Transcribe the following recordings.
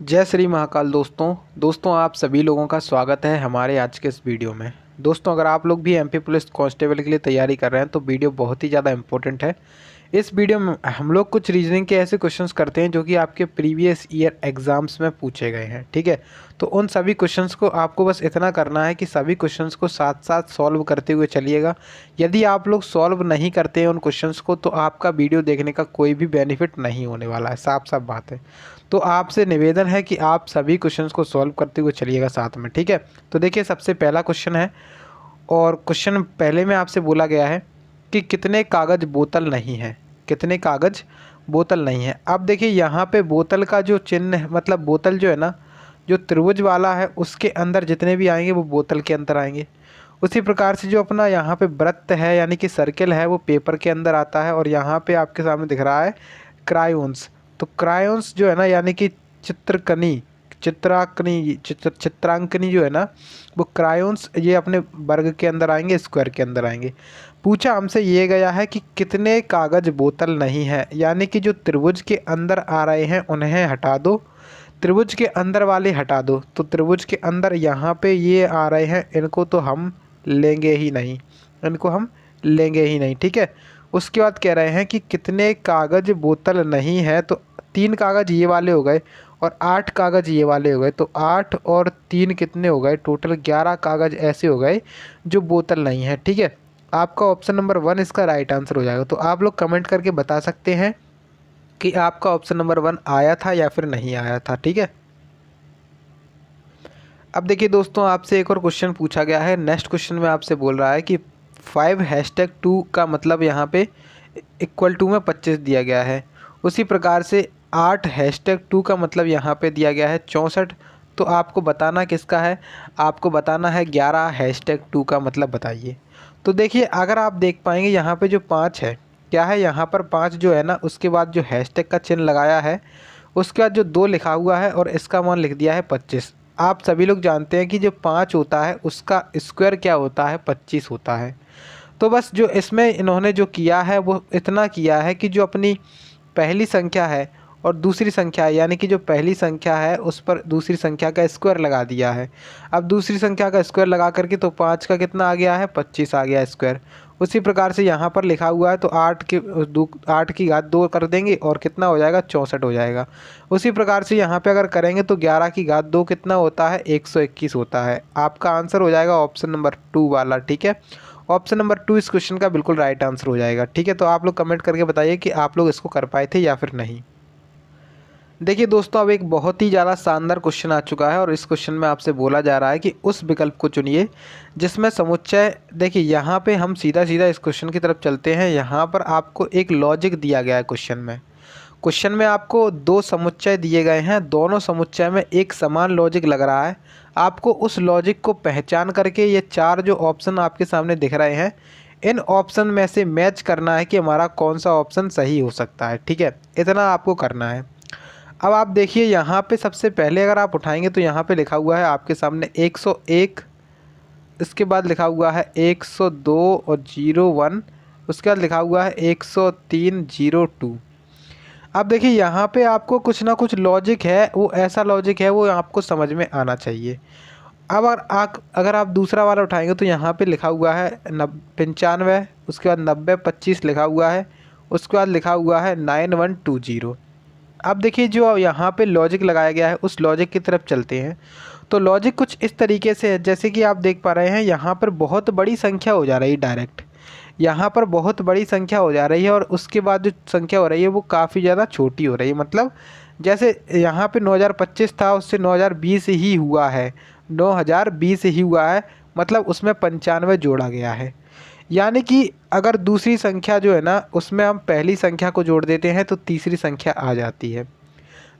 जय श्री महाकाल दोस्तों आप सभी लोगों का स्वागत है हमारे आज के इस वीडियो में। दोस्तों अगर आप लोग भी एमपी पुलिस कांस्टेबल के लिए तैयारी कर रहे हैं तो वीडियो बहुत ही ज़्यादा इंपॉर्टेंट है। इस वीडियो में हम लोग कुछ रीजनिंग के ऐसे क्वेश्चंस करते हैं जो कि आपके प्रीवियस ईयर एग्जाम्स में पूछे गए हैं, ठीक है। तो उन सभी क्वेश्चंस को आपको बस इतना करना है कि सभी क्वेश्चंस को साथ साथ सॉल्व करते हुए चलिएगा। यदि आप लोग सॉल्व नहीं करते हैं उन क्वेश्चंस को तो आपका वीडियो देखने का कोई भी बेनिफिट नहीं होने वाला है, साफ साफ बात है। तो आपसे निवेदन है कि आप सभी क्वेश्चंस को सॉल्व करते हुए चलिएगा साथ में, ठीक है। तो देखिए सबसे पहला क्वेश्चन है और क्वेश्चन पहले में आपसे बोला गया है कि कितने कागज़ बोतल नहीं है, कितने कागज़ बोतल नहीं है। अब देखिए यहाँ पे बोतल का जो चिन्ह है, मतलब बोतल जो है ना, जो त्रिभुज वाला है उसके अंदर जितने भी आएंगे वो बोतल के अंदर आएंगे। उसी प्रकार से जो अपना यहाँ पे वृत्त है यानी कि सर्किल है वो पेपर के अंदर आता है। और यहाँ पे आपके सामने दिख रहा है क्रायोन्स, तो क्रायोन्स जो है ना यानी कि चित्रांकनी जो है ना वो क्रायोन्स ये अपने वर्ग के अंदर आएंगे, स्क्वायर के अंदर आएंगे। पूछा हमसे ये गया है कि कितने कागज बोतल नहीं है, यानी कि जो त्रिभुज के अंदर आ रहे हैं उन्हें हटा दो, त्रिभुज के अंदर वाले हटा दो। तो त्रिभुज के अंदर यहाँ पे ये आ रहे हैं, इनको तो हम लेंगे ही नहीं, इनको हम लेंगे ही नहीं, ठीक है। उसके बाद कह रहे हैं कि कितने कागज बोतल नहीं है, तो 3 कागज ये वाले हो गए और 8 कागज ये वाले हो गए। तो 8 और 3 कितने हो गए, टोटल 11 कागज ऐसे हो गए जो बोतल नहीं है, ठीक है। आपका ऑप्शन नंबर 1 इसका राइट आंसर हो जाएगा। तो आप लोग कमेंट करके बता सकते हैं कि आपका ऑप्शन नंबर 1 आया था या फिर नहीं आया था, ठीक है। अब देखिए दोस्तों आपसे एक और क्वेश्चन पूछा गया है। नेक्स्ट क्वेश्चन में आपसे बोल रहा है कि 5#2 का मतलब यहाँ पे इक्वल टू में 25 दिया गया है। उसी प्रकार से 8#2 का मतलब यहाँ पे दिया गया है 64। तो आपको बताना किसका है, आपको बताना है 11#2 का मतलब बताइए। तो देखिए अगर आप देख पाएंगे यहाँ पे जो 5 है, क्या है यहाँ पर 5 जो है ना, उसके बाद जो हैशटैग का चिन्ह लगाया है, उसके बाद जो 2 लिखा हुआ है और इसका मान लिख दिया है 25। आप सभी लोग जानते हैं कि जो 5 होता है उसका स्क्वायर क्या होता है, 25 होता है। तो बस जो इसमें इन्होंने जो किया है वो इतना किया है कि जो अपनी पहली संख्या है और दूसरी संख्या है, यानी कि जो पहली संख्या है उस पर दूसरी संख्या का स्क्वायर लगा दिया है। अब दूसरी संख्या का स्क्वायर लगा करके तो 5 का कितना आ गया है, 25 आ गया स्क्वायर। उसी प्रकार से यहाँ पर लिखा हुआ है तो 8 की घात 2 कर देंगे और कितना हो जाएगा, 64 हो जाएगा। उसी प्रकार से यहाँ पे अगर करेंगे तो 11 की घात 2 कितना होता है, 121 होता है। आपका आंसर हो जाएगा ऑप्शन नंबर 2 वाला, ठीक है। ऑप्शन नंबर 2 इस क्वेश्चन का बिल्कुल राइट आंसर हो जाएगा, ठीक है। तो आप लोग कमेंट करके बताइए कि आप लोग इसको कर पाए थे या फिर नहीं। देखिए दोस्तों अब एक बहुत ही ज़्यादा शानदार क्वेश्चन आ चुका है और इस क्वेश्चन में आपसे बोला जा रहा है कि उस विकल्प को चुनिए जिसमें समुच्चय, देखिए यहाँ पे हम सीधा सीधा इस क्वेश्चन की तरफ चलते हैं। यहाँ पर आपको एक लॉजिक दिया गया है क्वेश्चन में आपको 2 समुच्चय दिए गए हैं, दोनों समुच्चय में एक समान लॉजिक लग रहा है। आपको उस लॉजिक को पहचान करके ये 4 जो ऑप्शन आपके सामने दिख रहे हैं, इन ऑप्शन में से मैच करना है कि हमारा कौन सा ऑप्शन सही हो सकता है, ठीक है। इतना आपको करना है। अब आप देखिए यहाँ पे सबसे पहले अगर आप उठाएंगे तो यहाँ पे लिखा हुआ है आपके सामने 101, इसके बाद लिखा हुआ है 102 और 01, उसके बाद लिखा हुआ है 10302। अब देखिए यहाँ पे आपको कुछ ना कुछ लॉजिक है, वो ऐसा लॉजिक है वो आपको समझ में आना चाहिए। अब अगर आप दूसरा वाला उठाएंगे तो यहाँ पे लिखा हुआ है 95, उसके बाद 9025 लिखा हुआ है, उसके बाद लिखा हुआ है 9120। अब देखिए जो यहाँ पे लॉजिक लगाया गया है उस लॉजिक की तरफ चलते हैं। तो लॉजिक कुछ इस तरीके से है, जैसे कि आप देख पा रहे हैं यहाँ पर बहुत बड़ी संख्या हो जा रही है, डायरेक्ट यहाँ पर बहुत बड़ी संख्या हो जा रही है और उसके बाद जो संख्या हो रही है वो काफ़ी ज़्यादा छोटी हो रही है। मतलब जैसे यहाँ पे 2025 था उससे 2020 ही हुआ है, 2020 ही हुआ है, मतलब उसमें 95 जोड़ा गया है। यानी कि अगर दूसरी संख्या जो है ना उसमें हम पहली संख्या को जोड़ देते हैं तो तीसरी संख्या आ जाती है,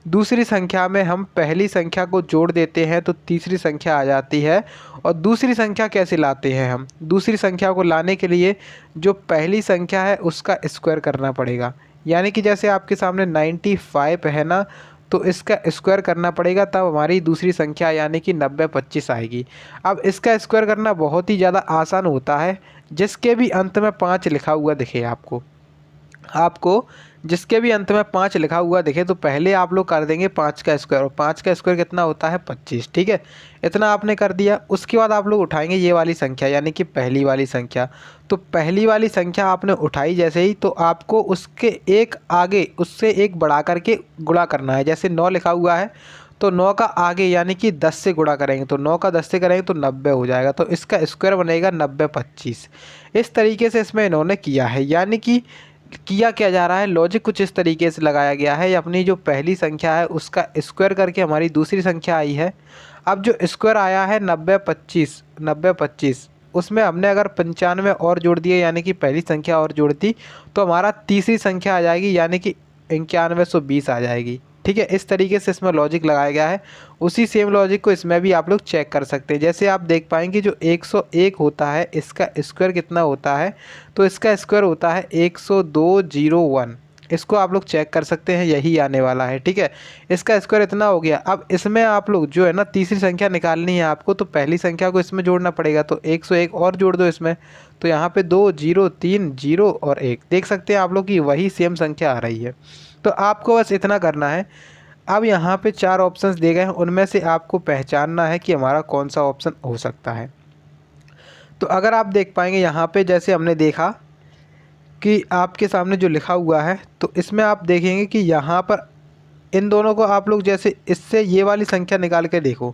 दूसरी संख्या में हम पहली संख्या को जोड़ देते हैं तो तीसरी संख्या आ जाती है। और दूसरी संख्या कैसे लाते हैं हम, दूसरी संख्या को लाने के लिए जो पहली संख्या है उसका स्क्वायर करना पड़ेगा। यानी कि जैसे आपके सामने 95 है ना, तो इसका स्क्वायर करना पड़ेगा तब हमारी दूसरी संख्या यानी कि 9025 आएगी। अब इसका स्क्वायर करना बहुत ही ज़्यादा आसान होता है, जिसके भी अंत में 5 लिखा हुआ दिखे आपको, आपको जिसके भी अंत में 5 लिखा हुआ दिखे तो पहले आप लोग कर देंगे 5 का स्क्वायर, और 5 का स्क्वायर कितना होता है 25, ठीक है। इतना आपने कर दिया। उसके बाद आप लोग उठाएंगे ये वाली संख्या यानी कि पहली वाली संख्या। तो पहली वाली संख्या आपने उठाई जैसे ही, तो आपको उसके एक आगे उससे एक बढ़ा करके गुणा करना है। जैसे 9 लिखा हुआ है तो 9 का आगे यानी कि 10 से गुणा करेंगे, तो 9 का 10 से करेंगे तो 90 हो जाएगा, तो इसका स्क्वायर बनेगा 90 25। इस तरीके से इसमें इन्होंने किया है, यानी कि किया क्या जा रहा है, लॉजिक कुछ इस तरीके से लगाया गया है। अपनी जो पहली संख्या है उसका स्क्वायर करके हमारी दूसरी संख्या आई है। अब जो स्क्वायर आया है 90 25, उसमें हमने अगर 95 और जोड़ दिए यानी कि पहली संख्या और जोड़ दी तो हमारा तीसरी संख्या आ जाएगी यानी कि 9120 आ जाएगी, ठीक है। इस तरीके से इसमें लॉजिक लगाया गया है। उसी सेम लॉजिक को इसमें भी आप लोग चेक कर सकते हैं। जैसे आप देख पाएंगे जो 101 होता है इसका स्क्वायर कितना होता है, तो इसका स्क्वायर होता है 10201। इसको आप लोग चेक कर सकते हैं, यही आने वाला है, ठीक है। इसका स्क्वायर इतना हो गया। अब इसमें आप लोग जो है ना तीसरी संख्या निकालनी है आपको, तो पहली संख्या को इसमें जोड़ना पड़ेगा, तो 101 और जोड़ दो इसमें, तो यहाँ पे 2 0 3 0 और 1, देख सकते हैं आप लोग कि वही सेम संख्या आ रही है। तो आपको बस इतना करना है। अब यहाँ पे 4 ऑप्शंस दिए गए हैं, उनमें से आपको पहचानना है कि हमारा कौन सा ऑप्शन हो सकता है। तो अगर आप देख पाएंगे यहाँ पे जैसे हमने देखा कि आपके सामने जो लिखा हुआ है, तो इसमें आप देखेंगे कि यहाँ पर इन दोनों को आप लोग जैसे इससे ये वाली संख्या निकाल के देखो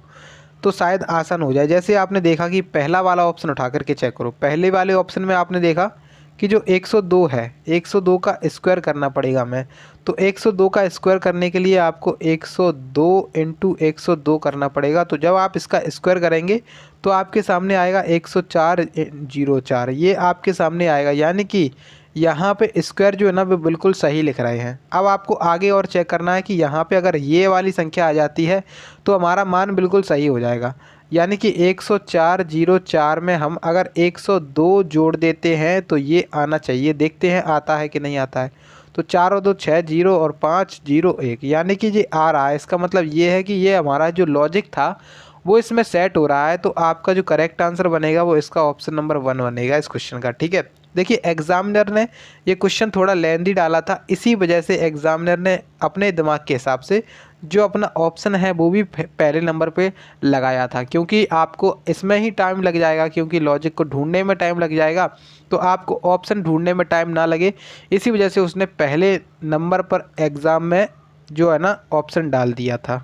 तो शायद आसान हो जाए। जैसे आपने देखा कि पहला वाला ऑप्शन उठा करके चेक करो, पहले वाले ऑप्शन में आपने देखा कि जो 102 है 102 का स्क्वायर करना पड़ेगा हमें। तो 102 का स्क्वायर करने के लिए आपको 102 इंटू 102 करना पड़ेगा। तो जब आप इसका स्क्वायर करेंगे तो आपके सामने आएगा 10404, ये आपके सामने आएगा, यानी कि यहाँ पे स्क्वायर जो है ना वो बिल्कुल सही लिख रहे हैं। अब आपको आगे और चेक करना है कि यहाँ पे अगर ये वाली संख्या आ जाती है तो हमारा मान बिल्कुल सही हो जाएगा, यानी कि 10404 में हम अगर 102 जोड़ देते हैं तो ये आना चाहिए। देखते हैं आता है कि नहीं आता है। तो 4 और 2 6 0 और 5 0 1, यानी कि ये आ रहा है। इसका मतलब ये है कि ये हमारा जो लॉजिक था वो इसमें सेट हो रहा है। तो आपका जो करेक्ट आंसर बनेगा वो इसका ऑप्शन नंबर 1 बनेगा इस क्वेश्चन का, ठीक है। देखिए एग्जामिनर ने ये क्वेश्चन थोड़ा लेंदी डाला था, इसी वजह से एग्जामिनर ने अपने दिमाग के हिसाब से जो अपना ऑप्शन है वो भी पहले नंबर पे लगाया था, क्योंकि आपको इसमें ही टाइम लग जाएगा, क्योंकि लॉजिक को ढूंढने में टाइम लग जाएगा तो आपको ऑप्शन ढूंढने में टाइम ना लगे, इसी वजह से उसने पहले नंबर पर एग्ज़ाम में जो है ना ऑप्शन डाल दिया था,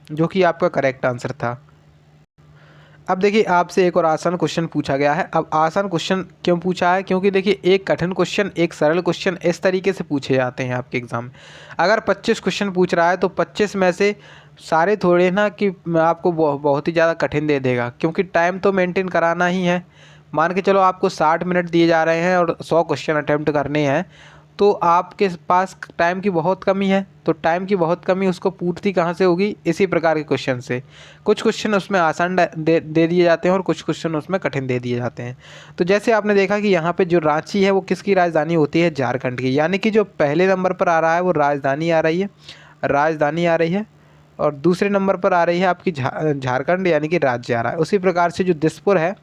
जो कि आपका करेक्ट आंसर था। अब देखिए आपसे एक और आसान क्वेश्चन पूछा गया है। अब आसान क्वेश्चन क्यों पूछा है, क्योंकि देखिए एक कठिन क्वेश्चन एक सरल क्वेश्चन इस तरीके से पूछे जाते हैं आपके एग्ज़ाम में। अगर 25 क्वेश्चन पूछ रहा है तो 25 में से सारे थोड़े ना कि आपको बहुत ही ज़्यादा कठिन दे देगा, क्योंकि टाइम तो मेंटेन कराना ही है। मान के चलो आपको 60 मिनट दिए जा रहे हैं और 100 क्वेश्चन अटैम्प्ट करने हैं, तो आपके पास टाइम की बहुत कमी है। तो टाइम की बहुत कमी उसको पूर्ति कहाँ से होगी, इसी प्रकार के क्वेश्चन से। कुछ क्वेश्चन उसमें आसान दे दिए जाते हैं और कुछ क्वेश्चन उसमें कठिन दे दिए जाते हैं। तो जैसे आपने देखा कि यहाँ पे जो रांची है वो किसकी राजधानी होती है, झारखंड की, यानी कि जो पहले नंबर पर आ रहा है वो राजधानी आ रही है, राजधानी आ रही है, और दूसरे नंबर पर आ रही है आपकी झारखंड यानी कि राज्य आ रहा है। उसी प्रकार से जो दिसपुर है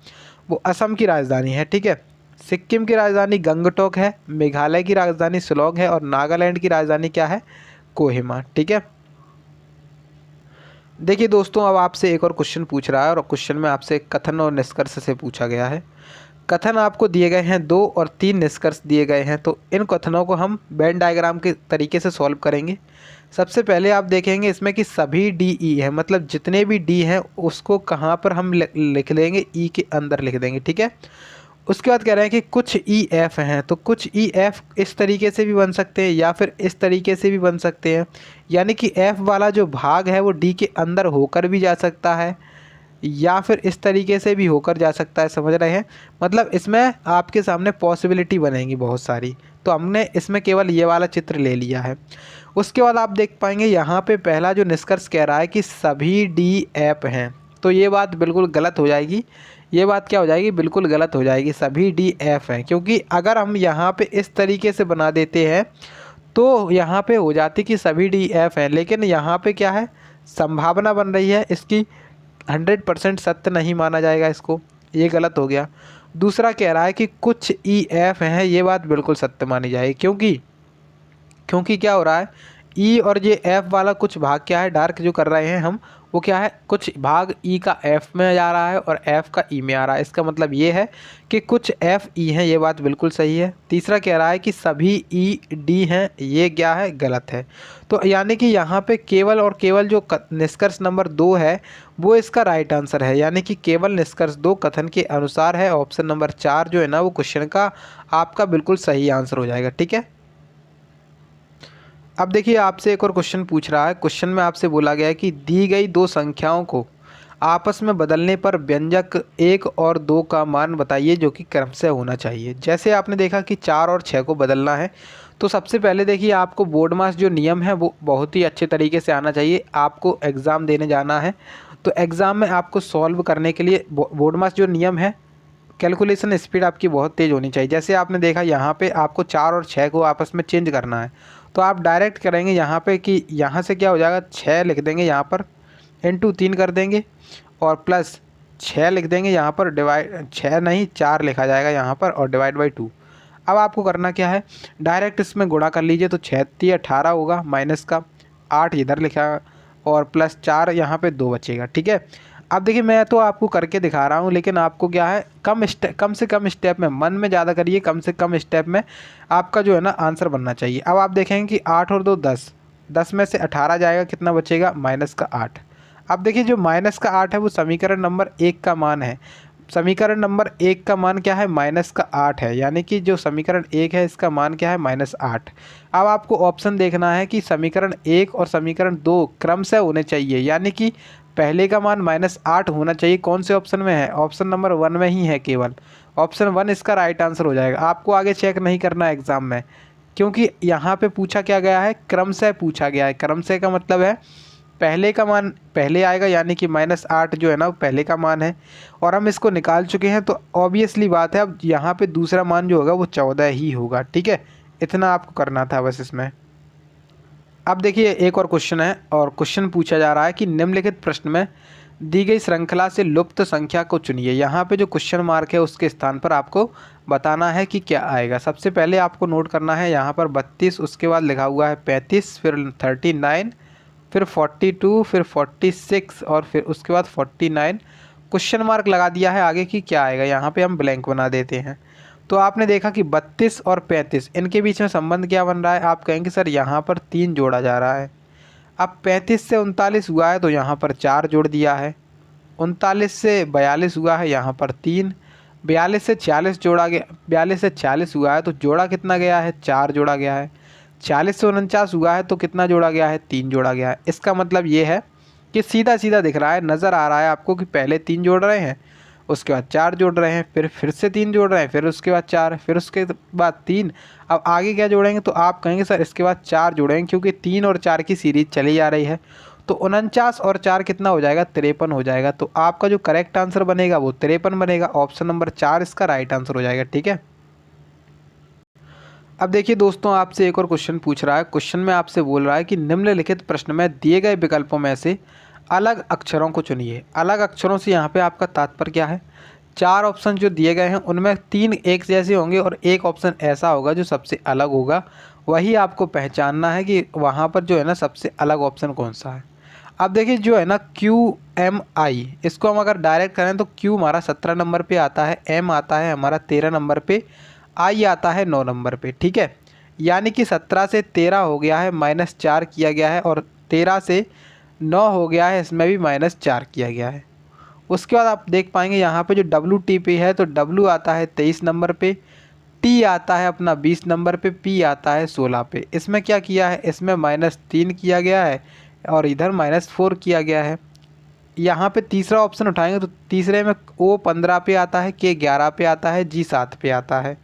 वो असम की राजधानी है, ठीक है। सिक्किम की राजधानी गंगटोक है, मेघालय की राजधानी शिलोंग है, और नागालैंड की राजधानी क्या है, कोहिमा, ठीक है। देखिए दोस्तों अब आपसे एक और क्वेश्चन पूछ रहा है, और क्वेश्चन में आपसे कथन और निष्कर्ष से पूछा गया है। कथन आपको दिए गए हैं 2 और 3 निष्कर्ष दिए गए हैं। तो इन कथनों को हम वेन डायग्राम के तरीके से सॉल्व करेंगे। सबसे पहले आप देखेंगे इसमें कि सभी डी ई है, मतलब जितने भी डी हैं उसको कहाँ पर हम लिख लेंगे, ई के अंदर लिख देंगे, ठीक है। उसके बाद कह रहे हैं कि कुछ ई एफ हैं, तो कुछ ई एफ इस तरीके से भी बन सकते हैं या फिर इस तरीके से भी बन सकते हैं, यानी कि एफ वाला जो भाग है वो डी के अंदर होकर भी जा सकता है या फिर इस तरीके से भी होकर जा सकता है, समझ रहे हैं। मतलब इसमें आपके सामने पॉसिबिलिटी बनेंगी बहुत सारी, तो हमने इसमें केवल ये वाला चित्र ले लिया है। उसके बाद आप देख पाएंगे यहाँ पे पहला जो निष्कर्ष कह रहा है कि सभी डी एफ हैं, तो ये बात बिल्कुल गलत हो जाएगी। ये बात क्या हो जाएगी, बिल्कुल गलत हो जाएगी, सभी डी एफ हैं, क्योंकि अगर हम यहाँ पे इस तरीके से बना देते हैं तो यहाँ पे हो जाती कि सभी डी एफ हैं, लेकिन यहाँ पे क्या है, संभावना बन रही है इसकी, 100% सत्य नहीं माना जाएगा इसको, ये गलत हो गया। दूसरा कह रहा है कि कुछ ई एफ हैं, ये बात बिल्कुल सत्य मानी जाएगी, क्योंकि क्योंकि क्या हो रहा है, ई और ये एफ वाला कुछ भाग क्या है डार्क जो कर रहे हैं हम, वो क्या है, कुछ भाग ई का एफ में जा रहा है और एफ का ई में आ रहा है। इसका मतलब ये है कि कुछ एफ ई हैं, ये बात बिल्कुल सही है। तीसरा कह रहा है कि सभी ई डी हैं, ये क्या है, गलत है। तो यानी कि यहाँ पे केवल और केवल जो निष्कर्ष नंबर 2 है वो इसका राइट आंसर है, यानी कि केवल निष्कर्ष 2 कथन के अनुसार है। ऑप्शन नंबर 4 जो है ना वो क्वेश्चन का आपका बिल्कुल सही आंसर हो जाएगा। ठीक है, अब देखिए आपसे एक और क्वेश्चन पूछ रहा है। क्वेश्चन में आपसे बोला गया है कि दी गई दो संख्याओं को आपस में बदलने पर व्यंजक 1 और 2 का मान बताइए जो कि क्रमशः होना चाहिए। जैसे आपने देखा कि 4 और 6 को बदलना है, तो सबसे पहले देखिए आपको बोर्ड मास जो नियम है वो बहुत ही अच्छे तरीके से आना चाहिए। आपको एग्ज़ाम देने जाना है तो एग्ज़ाम में आपको सॉल्व करने के लिए बोर्ड मास जो नियम है, कैलकुलेशन स्पीड आपकी बहुत तेज़ होनी चाहिए। जैसे आपने देखा यहाँ पे आपको 4 और 6 को आपस में चेंज करना है, तो आप डायरेक्ट करेंगे यहाँ पे कि यहाँ से क्या हो जाएगा, 6 लिख देंगे यहाँ पर, इंटू 3 कर देंगे और प्लस 6 लिख देंगे यहाँ पर, डिवाइड 6 नहीं 4 लिखा जाएगा यहाँ पर और डिवाइड बाई 2। अब आपको करना क्या है, डायरेक्ट इसमें गुणा कर लीजिए, तो 6 18 होगा, माइनस का 8 इधर लिखा और प्लस 4 यहाँ पे 2 बचेगा। ठीक है, अब देखिए मैं तो आपको करके दिखा रहा हूँ, लेकिन आपको क्या है कम से कम स्टेप में, मन में ज़्यादा करिए, कम से कम स्टेप में आपका जो है ना आंसर बनना चाहिए। अब आप देखेंगे कि 8 और 2 10, 10 में से 18 जाएगा, कितना बचेगा, माइनस का 8। अब देखिए जो माइनस का 8 है वो समीकरण नंबर 1 का मान है। समीकरण नंबर 1 का मान क्या है, माइनस का 8 है, यानी कि जो समीकरण 1 है इसका मान क्या है, -8। अब आपको ऑप्शन देखना है कि समीकरण 1 और समीकरण 2 क्रमशः होने चाहिए, यानी कि पहले का मान -8 होना चाहिए। कौन से ऑप्शन में है, ऑप्शन नंबर 1 में ही है, केवल ऑप्शन 1 इसका राइट आंसर हो जाएगा। आपको आगे चेक नहीं करना है एग्ज़ाम में, क्योंकि यहाँ पे पूछा क्या गया है, क्रमशः पूछा गया है। क्रमशः का मतलब है पहले का मान पहले आएगा, यानी कि -8 जो है ना वो पहले का मान है और हम इसको निकाल चुके हैं, तो ऑब्वियसली बात है अब यहाँ पे दूसरा मान जो होगा वो 14 ही होगा। ठीक है, इतना आपको करना था बस इसमें। अब देखिए एक और क्वेश्चन है और क्वेश्चन पूछा जा रहा है कि निम्नलिखित प्रश्न में दी गई श्रृंखला से लुप्त संख्या को चुनिए। यहाँ पे जो क्वेश्चन मार्क है उसके स्थान पर आपको बताना है कि क्या आएगा। सबसे पहले आपको नोट करना है यहाँ पर 32, उसके बाद लिखा हुआ है 35, फिर 39, फिर 42, फिर 46 और फिर उसके बाद 49। क्वेश्चन मार्क लगा दिया है आगे कि क्या आएगा, यहाँ पे हम ब्लैंक बना देते हैं। तो आपने देखा कि 32 और 35 इनके बीच में संबंध क्या बन रहा है, आप कहेंगे सर यहाँ पर 3 जोड़ा जा रहा है। अब 35 से 39 हुआ है तो यहाँ पर 4 जोड़ दिया है, 39 से 42 हुआ है यहाँ पर 3, 42 से 46 जोड़ा गया, 42 से 40 हुआ है तो जोड़ा कितना गया है, 4 जोड़ा गया है। 40 से 49 हुआ है तो कितना जोड़ा गया है, 3 जोड़ा गया है। इसका मतलब ये है कि सीधा सीधा दिख रहा है, नज़र आ रहा है आपको कि पहले 3 जोड़ रहे हैं, उसके बाद 4 जोड़ रहे हैं, फिर से 3 जोड़ रहे हैं, फिर उसके बाद 4, फिर उसके बाद 3। अब आगे क्या जोड़ेंगे, तो आप कहेंगे सर इसके बाद 4 जोड़ेंगे, क्योंकि 3 और 4 की सीरीज चली जा रही है। तो 49 और 4 कितना हो जाएगा, 53 हो जाएगा। तो आपका जो करेक्ट आंसर बनेगा वो 53 बनेगा। ऑप्शन नंबर 4 इसका राइट आंसर हो जाएगा। ठीक है, अब देखिए दोस्तों आपसे एक और क्वेश्चन पूछ रहा है। क्वेश्चन में आपसे बोल रहा है कि निम्नलिखित प्रश्न में दिए गए विकल्पों में से अलग अक्षरों को चुनिए। अलग अक्षरों से यहाँ पे आपका तात्पर्य क्या है, 4 ऑप्शन जो दिए गए हैं उनमें 3 एक जैसे होंगे और एक ऑप्शन ऐसा होगा जो सबसे अलग होगा। वही आपको पहचानना है कि वहाँ पर जो है ना सबसे अलग ऑप्शन कौन सा है। अब देखिए जो है ना QMI, इसको हम अगर डायरेक्ट करें तो Q हमारा 17 नंबर पे आता है, M आता है हमारा 13 नंबर पे, I आता है 9 नंबर पे। ठीक है, यानी कि 17 से 13 हो गया है, -4 किया गया है, और 13 से 9 हो गया है, इसमें भी -4 किया गया है। उसके बाद आप देख पाएंगे यहाँ पे जो WTP है, तो W आता है 23 नंबर पे, T आता है अपना 20 नंबर पे, P आता है 16 पे। इसमें क्या किया है, इसमें -3 किया गया है और इधर -4 किया गया है। यहाँ पे तीसरा ऑप्शन उठाएंगे तो तीसरे में O 15 पे आता है, K 11 पे आता है, G 7 पे आता है।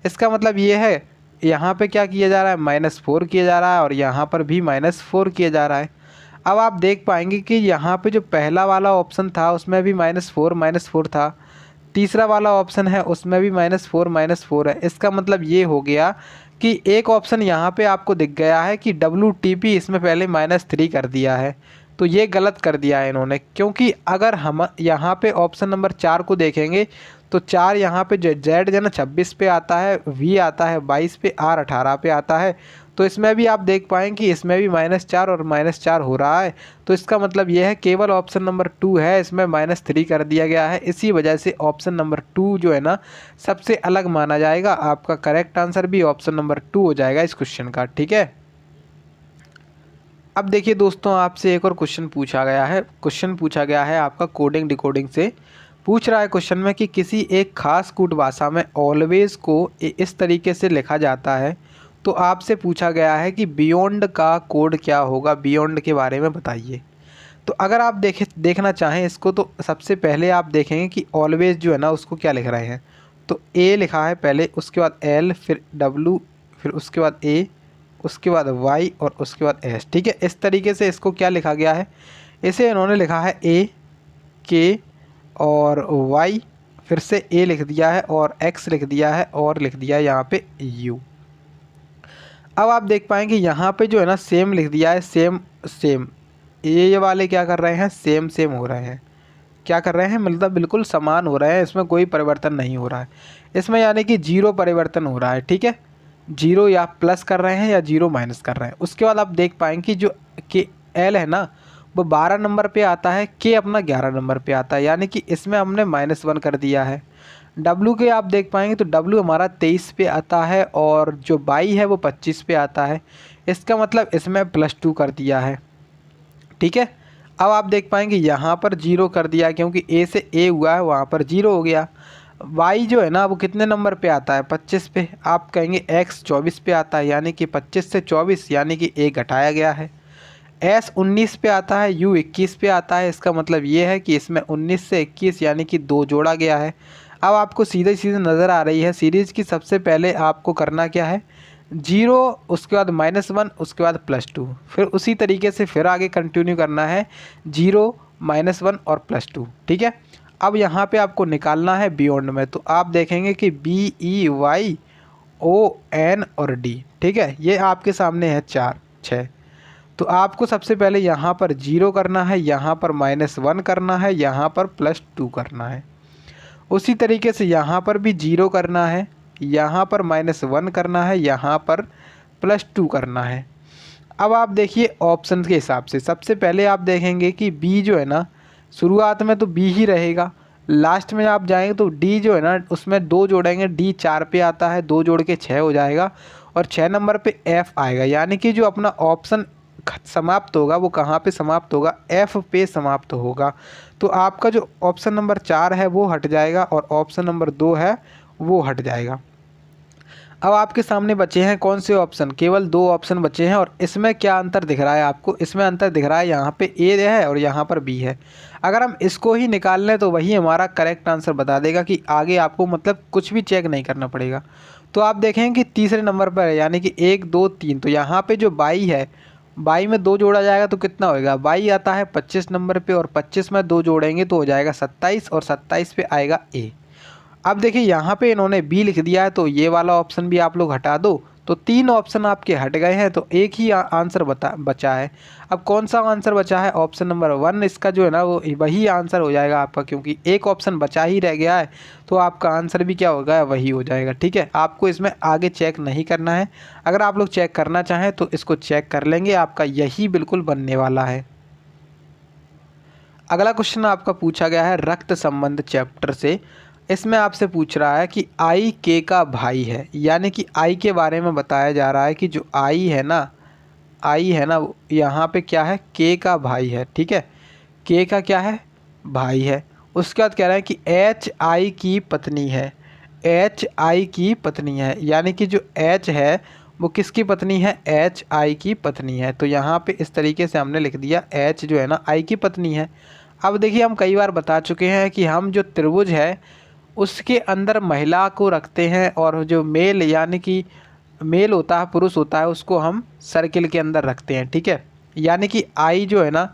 इसका मतलब ये है यहाँ पे क्या किया जा रहा है, -4 किया जा रहा है और यहाँ पर भी -4 किया जा रहा है। अब आप देख पाएंगे कि यहाँ पे जो पहला वाला ऑप्शन था उसमें भी -4 था, तीसरा वाला ऑप्शन है उसमें भी -4 है। इसका मतलब ये हो गया कि एक ऑप्शन यहाँ पे आपको दिख गया है कि WTP इसमें पहले -3 कर दिया है, तो ये गलत कर दिया है इन्होंने। क्योंकि अगर हम यहाँ पे ऑप्शन नंबर 4 को देखेंगे तो 4 यहाँ पे Z जो है ना 26 पे आता है, V आता है 22 पे, R 18 पे आता है। तो इसमें भी आप देख पाएँ कि इसमें भी -4 और -4 हो रहा है। तो इसका मतलब ये है केवल ऑप्शन नंबर 2 है, इसमें -3 कर दिया गया है। इसी वजह से ऑप्शन नंबर 2 जो है ना सबसे अलग माना जाएगा। आपका करेक्ट आंसर भी ऑप्शन नंबर 2 हो जाएगा इस क्वेश्चन का, ठीक है। अब देखिए दोस्तों, आपसे एक और क्वेश्चन पूछा गया है। क्वेश्चन पूछा गया है आपका कोडिंग डिकोडिंग से। पूछ रहा है क्वेश्चन में कि किसी एक खास कूट भाषा में ऑलवेज को इस तरीके से लिखा जाता है। तो आपसे पूछा गया है कि बियॉन्ड का कोड क्या होगा, बियॉन्ड के बारे में बताइए। तो अगर आप देखना चाहें इसको, तो सबसे पहले आप देखेंगे कि ऑलवेज जो है ना उसको क्या लिख रहे हैं। तो ए लिखा है पहले, उसके बाद एल, फिर डब्लू, फिर उसके बाद ए, उसके बाद वाई और उसके बाद एस, ठीक है। इस तरीके से इसको क्या लिखा गया है, इसे इन्होंने लिखा है ए के और वाई, फिर से ए लिख दिया है और एक्स लिख दिया है और लिख दिया है यहाँ पे यू। अब आप देख पाएंगे यहाँ पे जो है ना सेम लिख दिया है, सेम सेम। ये वाले क्या कर रहे हैं, सेम सेम हो रहे हैं। क्या कर रहे हैं, मतलब बिल्कुल समान हो रहे हैं, इसमें कोई परिवर्तन नहीं हो रहा है। इसमें यानी कि 0 परिवर्तन हो रहा है, ठीक है। 0 या प्लस कर रहे हैं या 0 माइनस कर रहे हैं। उसके बाद आप देख पाएंगे कि जो के एल है ना वो 12 नंबर पे आता है, के अपना 11 नंबर पे आता है, यानी कि इसमें हमने -1 कर दिया है। डब्लू के आप देख पाएंगे तो डब्लू हमारा 23 पे आता है और जो बाई है वो 25 पे आता है। इसका मतलब इसमें +2 कर दिया है, ठीक है। अब आप देख पाएंगे यहाँ पर 0 कर दिया, क्योंकि ए से ए हुआ है वहाँ पर 0 हो गया। वाई जो है ना वो कितने नंबर पे आता है, 25 पे। आप कहेंगे एक्स 24 पे आता है, यानी कि 25 से 24 यानी कि ए घटाया गया है। एस 19 पे आता है, यू 21 पे आता है। इसका मतलब ये है कि इसमें 19 से 21 यानी कि 2 जोड़ा गया है। अब आपको सीधे सीधे नज़र आ रही है सीरीज़ की। सबसे पहले आपको करना क्या है, 0, उसके बाद -1, उसके बाद +2, फिर उसी तरीके से फिर आगे कंटिन्यू करना है 0, -1 और +2, ठीक है। अब यहाँ पे आपको निकालना है बियॉन्ड में। तो आप देखेंगे कि BEYON और डी, ठीक है, ये आपके सामने है 4 6। तो आपको सबसे पहले यहाँ पर 0 करना है, यहाँ पर -1 करना है, यहाँ पर +2 करना है। उसी तरीके से यहाँ पर भी 0 करना है, यहाँ पर -1 करना है, यहाँ पर +2 करना है। अब आप देखिए ऑप्शन के हिसाब से, सबसे पहले आप देखेंगे कि बी जो है ना शुरुआत में तो बी ही रहेगा, लास्ट में आप जाएंगे तो डी जो है ना उसमें 2 जोड़ेंगे, डी 4 पे आता है, 2 जोड़ के 6 हो जाएगा और 6 नंबर पे एफ आएगा। यानी कि जो अपना ऑप्शन समाप्त होगा वो कहाँ पे समाप्त होगा, एफ पे समाप्त होगा। तो आपका जो ऑप्शन नंबर 4 है वो हट जाएगा और ऑप्शन नंबर 2 है वो हट जाएगा। अब आपके सामने बचे हैं कौन से ऑप्शन, केवल 2 ऑप्शन बचे हैं। और इसमें क्या अंतर दिख रहा है आपको, इसमें अंतर दिख रहा है यहाँ पे ए है और यहाँ पर बी है। अगर हम इसको ही निकाल लें तो वही हमारा करेक्ट आंसर बता देगा कि आगे आपको मतलब कुछ भी चेक नहीं करना पड़ेगा। तो आप देखें कि तीसरे नंबर पर है, यानी कि 1 2 3। तो यहाँ पे जो बाई है, बाई में 2 जोड़ा जाएगा तो कितना होएगा, बाई आता है 25 नंबर पे और 25 में 2 जोड़ेंगे तो हो जाएगा 27 और 27 पे आएगा ए। अब देखिए यहाँ पे इन्होंने बी लिख दिया है, तो ये वाला ऑप्शन भी आप लोग हटा दो। तो 3 ऑप्शन आपके हट गए हैं, तो एक ही आंसर बचा है। अब कौन सा आंसर बचा है, ऑप्शन नंबर 1 इसका जो है ना वो वही आंसर हो जाएगा आपका, क्योंकि एक ऑप्शन बचा ही रह गया है। तो आपका आंसर भी क्या होगा, वही हो जाएगा, ठीक है। आपको इसमें आगे चेक नहीं करना है। अगर आप लोग चेक करना चाहें तो इसको चेक कर लेंगे, आपका यही बिल्कुल बनने वाला है। अगला क्वेश्चन आपका पूछा गया है रक्त संबंध चैप्टर से। इसमें आपसे पूछ रहा है कि आई के का भाई है, यानी कि आई के बारे में बताया जा रहा है कि जो आई है ना यहाँ पे क्या है, के का भाई है, ठीक है। के का क्या है, भाई है। उसके बाद कह रहा है कि एच आई की पत्नी है, एच आई की पत्नी है, यानी कि जो एच है वो किसकी पत्नी है, एच आई की पत्नी है। तो यहाँ पे इस तरीके से हमने लिख दिया एच जो है ना आई की पत्नी है। अब देखिए हम कई बार बता चुके हैं कि हम जो त्रिभुज है उसके अंदर महिला को रखते हैं और जो मेल यानी कि मेल होता है, पुरुष होता है, उसको हम सर्किल के अंदर रखते हैं, ठीक है। यानी कि आई जो है ना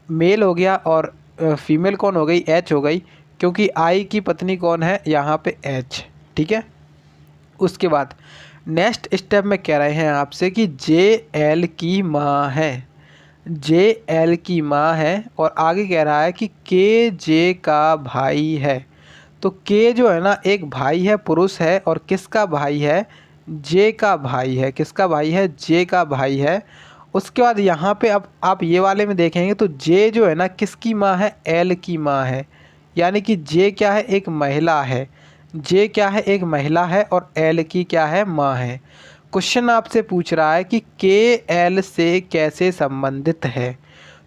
मेल हो गया और फीमेल कौन हो गई, एच हो गई, क्योंकि आई की पत्नी कौन है यहाँ पे एच, ठीक है। उसके बाद नेक्स्ट स्टेप में कह रहे हैं आपसे कि जे एल की माँ है, जे एल की माँ है और आगे कह रहा है कि के जे का भाई है। तो के जो है ना एक भाई है, पुरुष है, और किसका भाई है, जे का भाई है। किसका भाई है? जे का भाई है। उसके बाद यहाँ पे अब आप ये वाले में देखेंगे तो जे जो है ना किसकी माँ है? एल की माँ है। यानी कि जे क्या है? एक महिला है। जे क्या है? एक महिला है और एल की क्या है? माँ है। क्वेश्चन आपसे पूछ रहा है कि के एल से कैसे संबंधित है।